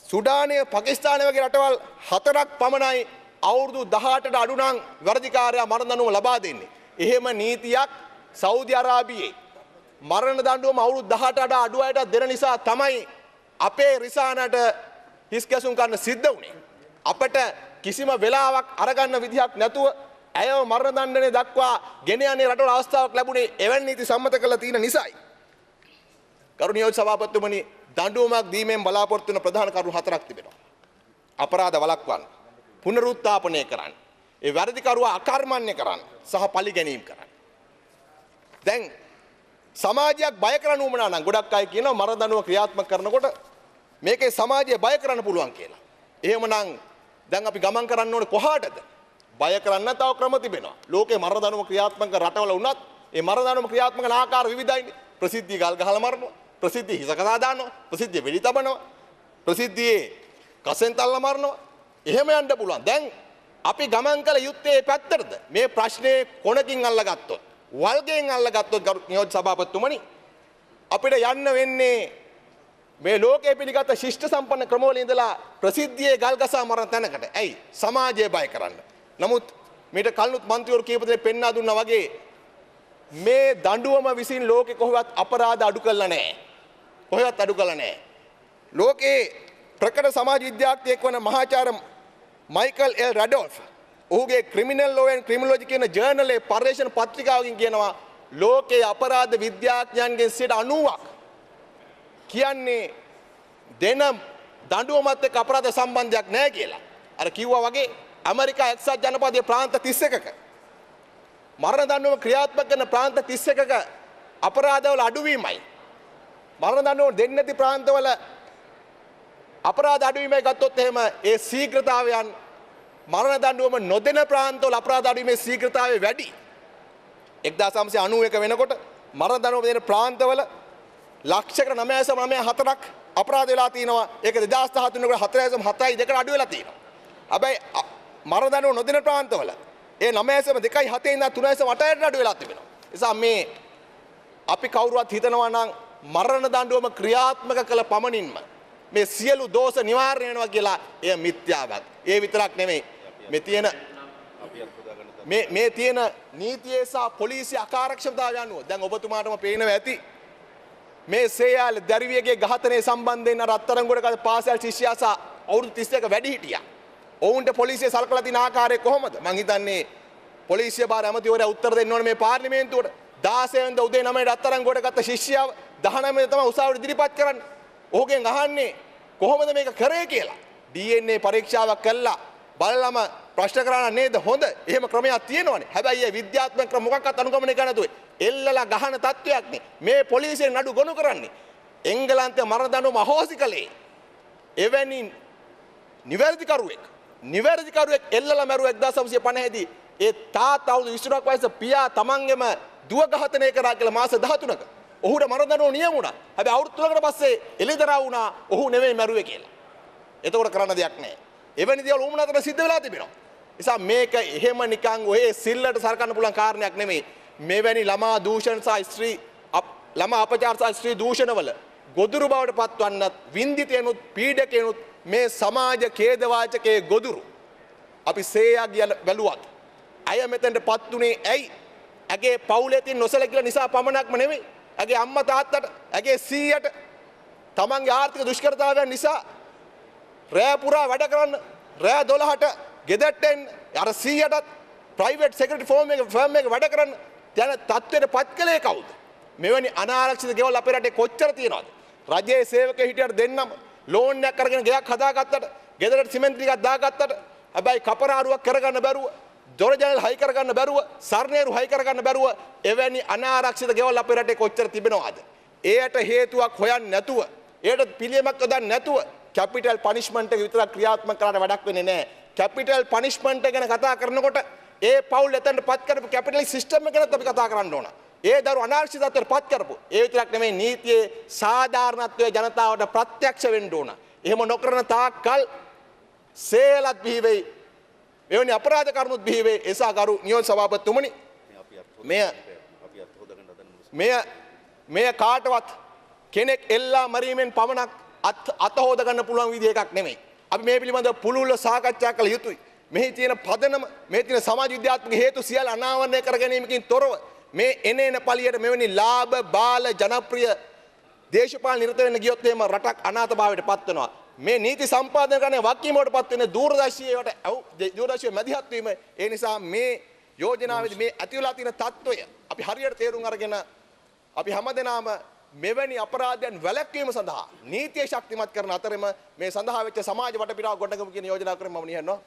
සුඩානය, පාකිස්තානය වගේ රටවල් 4ක් පමණයි අවුරුදු 18ට අඩු නම් වැරදිකාරයා මරණ දඬුවම ලබා දෙන්නේ. එහෙම නීතියක් සෞදි අරාබියේ මරණ දඬුවම අවුරුදු 18ට වඩා අඩු අයට දෙන නිසා තමයි අපේ රිසානට හිස් ගැසුම් කරන්න සිද්ධ වුණේ. අපට කිසිම වෙලාවක් අරගන්න විදිහක් නැතුව ඇයව මරණ දඬුවමේ දක්වා ගෙන යන්නේ රටවල අවස්ථාවක් ලැබුණේ එවැනි නීති සම්මත කරලා තියෙන නිසායි. කරු නියෝජ්‍ය සභාපතිතුමනි දඬුවමක් දීමෙන් බලාපොරොත්තු වෙන ප්‍රධාන කරුණු 4ක් තිබෙනවා. අපරාධ වළක්වන්න, පුනරුත්ථාපනය කරන්න, ඒ වැරදිකරුවා අකර්මණ්‍ය කරන්න සහ පලි ගැනීම කරන්න. දැන් සමාජයක් බය කරන්න උවමනා නම් ගොඩක් අය කියනවා මරණ දඬුවම ක්‍රියාත්මක කරනකොට මේකේ සමාජය බය කරන්න පුළුවන් කියලා. එහෙමනම් දැන් අපි ගමන් කරන්න ඕනේ කොහාටද? බය කරන්න තව ක්‍රම තිබෙනවා. ලෝකේ මරණ දඬුවම ක්‍රියාත්මක රටවල වුණත් ඒ මරණ දඬුවම ක්‍රියාත්මක කරන ආකාර විවිධයිනේ. ප්‍රසිද්ධිය ගල් ගහලා මරනවා, ප්‍රසිද්ධිය හිස කතා දානවා, ප්‍රසිද්ධිය වෙඩි තබනවා, ප්‍රසිද්ධියේ කසෙන් තල්ලා මරනවා. එහෙම යන්න පුළුවන්. දැන් අපි ගමන් කළ යුත්තේ පැත්තටද? මේ ප්‍රශ්නේ කොනකින් අල්ලගත්තොත්, වල්ගෙන් අල්ලගත්තොත් නියෝජ්‍ය සභාපතිතුමනි අපිට යන්න වෙන්නේ මේ ලෝකයේ පිළිගත් ශිෂ්ට සම්පන්න ක්‍රමවල ඉඳලා ප්‍රසිද්ධියේ ගල් ගසා මරන තැනකට. ඇයි? සමාජය බය කරන්න. නමුත් මේට කලිනුත් මන්ත්‍රීවරු කීප දෙනෙක් පෙන්වා දුන්නා වගේ මේ දඬුවම විසින් ලෝකෙ කොහෙවත් අපරාධ අඩු කළා නැහැ. කොහෙවත් අඩු කළා නැහැ. ලෝකේ ප්‍රකට සමාජ විද්‍යාඥයෙක් වන මහාචාර්ය මයිකල් එල් රැඩෝල්ෆ් ඔහුගේ ක්‍රිමිනල් ලෝ ඇන්ඩ් ක්‍රිමිනොලොජි කියන ජර්නලේ පර්යේෂණ පත්‍රිකාවකින් කියනවා ලෝකේ අපරාධ විද්‍යාඥයන්ගෙන් 90ක් කියන්නේ දෙන දඬුවමත් එක්ක අපරාධ සම්බන්ධයක් නැහැ කියලා. අර කිව්වා වගේ ඇමරිකා එක්සත් ජනපදයේ ප්‍රාන්ත 31ක මරණ දඬුවම ක්‍රියාත්මක කරන ප්‍රාන්ත 31ක අපරාධවල අඩුවීමයි. මරණ දඬුවම දෙන්නේ නැති ප්‍රාන්තවල අපරාධ අඩුවීමයි ගත්තොත් එහෙම ඒ ශීඝ්‍රතාවයන් මරණ දඬුවම නොදෙන ප්‍රාන්තවල අපරාධ අඩුවීමේ ශීඝ්‍රතාවය වැඩි. 1991 වෙනකොට මරණ දඬුවම දෙන ප්‍රාන්තවල ලක්ෂයකට 9.94ක් අපරාධ වෙලා තිනවා. ඒක 2013 වෙනකොට 4.72කට අඩු වෙලා තියෙනවා. හැබැයි මරණ දඬුවම නොදෙන ප්‍රාන්තවල ඒ 9.2.7 ඉඳන් 3.8ට අඩු වෙලා තිබෙනවා. නිසා මේ අපි කවුරුවත් හිතනවා නම් මරණ දඬුවම ක්‍රියාත්මක කළ පමණින්ම මේ සියලු දෝෂ නිවාරණය වෙනවා කියලා එය මිත්‍යාවක්. ඒ විතරක් නෙමෙයි. මේ තියෙන නීතියේ සහ පොලිසිය අකාර්යක්ෂමතාවය අනුව දැන් ඔබතුමාටම පේනවා ඇති මේ සේයාල දරුවියගේ ඝාතනයේ සම්බන්ධයෙන් අර අත්අඩංගුවට පාසල් ශිෂ්‍යයා සහ අවුරුදු 31ක වැඩි හිටියා. ඔවුන්ට පොලිසිය සලකලා තියෙන ආකාරය කොහොමද? මං හිතන්නේ පොලිසිය බාර ඇමතිවරයා උත්තර දෙන්න ඕනේ මේ පාර්ලිමේන්තුවට. 16 වෙනිදා උදේ 9ට අත්අඩංගුවට ගත්ත ශිෂ්‍යයාව 19 වෙනිදා තමයි උසාවියට ඉදිරිපත් කරන්නේ. ඔහුගෙන් අහන්නේ කොහොමද මේක කරේ කියලා. DNA පරීක්ෂාවක් කළා බලලම ප්‍රශ්න කරන්න නේද හොඳ? එහෙම ක්‍රමයක් තියෙනවනේ. හැබැයි ඒ විද්‍යාත්මක ක්‍රම මොකක්වත් අනුගමනය කරන්න නැතුව එල්ලලා ගහන තත්වයක් නේ. මේ පොලිසියෙන් නඩු ගොනු කරන්නේ. එංගලන්තයේ මරණ දඬුවම අහෝසි කළේ එවැනි නිවැරදිකරුවෙක් එල්ලලා මැරුව 1950 දී ඒ තාත්තා අවුරුදු 23ක් වයස පියා තමන්ගේම දුව ඝාතනය කරා කියලා මාස 13ක ඔහුට මරණ දඬුවම නියම වුණා. හැබැයි අවුරුදු 3කට පස්සේ එළිදරව් වුණා ඔහු නෙවෙයි මැරුවේ කියලා. එතකොට කරන්න දෙයක් නැහැ. එවැනි දේවල් උමුණ අතර සිද්ධ වෙලා තිබෙනවා. නිසා මේක එහෙම නිකන් ඔය සිල්ලට සරකන්න පුළුවන් කාරණයක් නෙමෙයි. මෙවැනි ළමා දූෂණ සහ ළමා අපචාර සහ ස්ත්‍රී දූෂණවල ගොදුරු බවට පත්වන්නත් වින්දිතයනුත් පීඩකයනුත් මේ සමාජ ඛේදවාචකයේ ගොදුරු අපි සේයා කියලා බැලුවත් අය මෙතෙන්ටපත් උනේ ඇයි? ඇගේ පවුලේ තියෙන නොසලකින නිසා පමණක්ම නෙමෙයි. ඇගේ අම්මා තාත්තට, ඇගේ සීයට තමන්ගේ ආර්ථික දුෂ්කරතාවයන් නිසා රෑ පුරා වැඩ කරන්න රෑ 12ට ගෙදරට එන්න අර සීයටත් ප්‍රයිවට් සෙක්‍රටරි ෆර්ම් එක වැඩ කරන්න යන තත්ත්වයට පත් කළේ කවුද? මෙවැනි අනාරක්ෂිත ගෙවල් අපේ රටේ කොච්චර තියෙනවද? රජයේ සේවකයෙක් හිටියට දෙන්නම ලෝන් එකක් අරගෙන ගෙයක් හදාගත්තට, ගෙදරට සිමෙන්ති ටිකක් දාගත්තට, හැබැයි කපරාරුවක් කරගන්න බැරුව, දොර ජනෙල් හයි කරගන්න බැරුව, සර්ණේරු හයි කරගන්න බැරුව එවැනි අනාරක්ෂිත ගෙවල් අපේ රටේ කොච්චර තිබෙනවද? එයට හේතුවක් හොයන්නේ නැතුව, එයට පිළියමක් යොදන්නේ නැතුව කැපිටල් පනිෂ්මන්ට් එක විතරක් ක්‍රියාත්මක කරන්න වැඩක් වෙන්නේ නැහැ. කැපිටල් පනිෂ්මන්ට් එක ගැන කතා කරනකොට ඒ පවුල් එතනට පත් කරපු කැපිටලිස්ට් සිස්ටම් එක ගැනත් අපි කතා කරන්න ඕන. ඒ දරු අනාර්කිතත්වයට පත් කරපු. ඒ විතරක් නෙමෙයි නීතියේ සාධාරණත්වයේ ජනතාවට ප්‍රත්‍යක්ෂ වෙන්න ඕන. එහෙම නොකරන තාක්කල් සේලත් බිහි වෙයි. එවැනි අපරාධ කරුණුත් බිහි වෙයි. එසා ගරු නියෝජ්‍ය සභාපතිතුමනි මෙය කාටවත් කෙනෙක් එල්ලා මරීමෙන් පමණක් අතහොද ගන්න පුළුවන් විදිහ එකක් නෙමෙයි. අපි මේ පිළිබඳව පුළුල්ව සාකච්ඡා කළ යුතුයි. මෙහි තියෙන පදනම, මේ තියෙන සමාජ විද්‍යාත්මක හේතු සියල්ල අනාවරණය කර ගැනීමකින් තොරව මේ එන පළියට මෙවැනි ලාභ බාල ජනප්‍රිය දේශපාලන නිරත වෙන්න ගියොත් එහෙම රටක් අනාථභාවයට පත් වෙනවා. මේ නීති සම්පාදනය කරන වක්කීමකට පත් වෙන දූරදර්ශියේ මැදිහත් වීම. ඒ නිසා මේ යෝජනාවේදී මේ ඇති වෙලා තියෙන තත්ත්වය අපි හරියට තේරුම් අරගෙන අපි හැමදෙනාම මෙවැනි අපරාධයන් වැළැක්වීම සඳහා නීතිය ශක්තිමත් කරන අතරම මේ සඳහා වෙච්ච සමාජ වටපිටාව ගොඩනගමු කියන යෝජනා කරමින් මම නිහඬව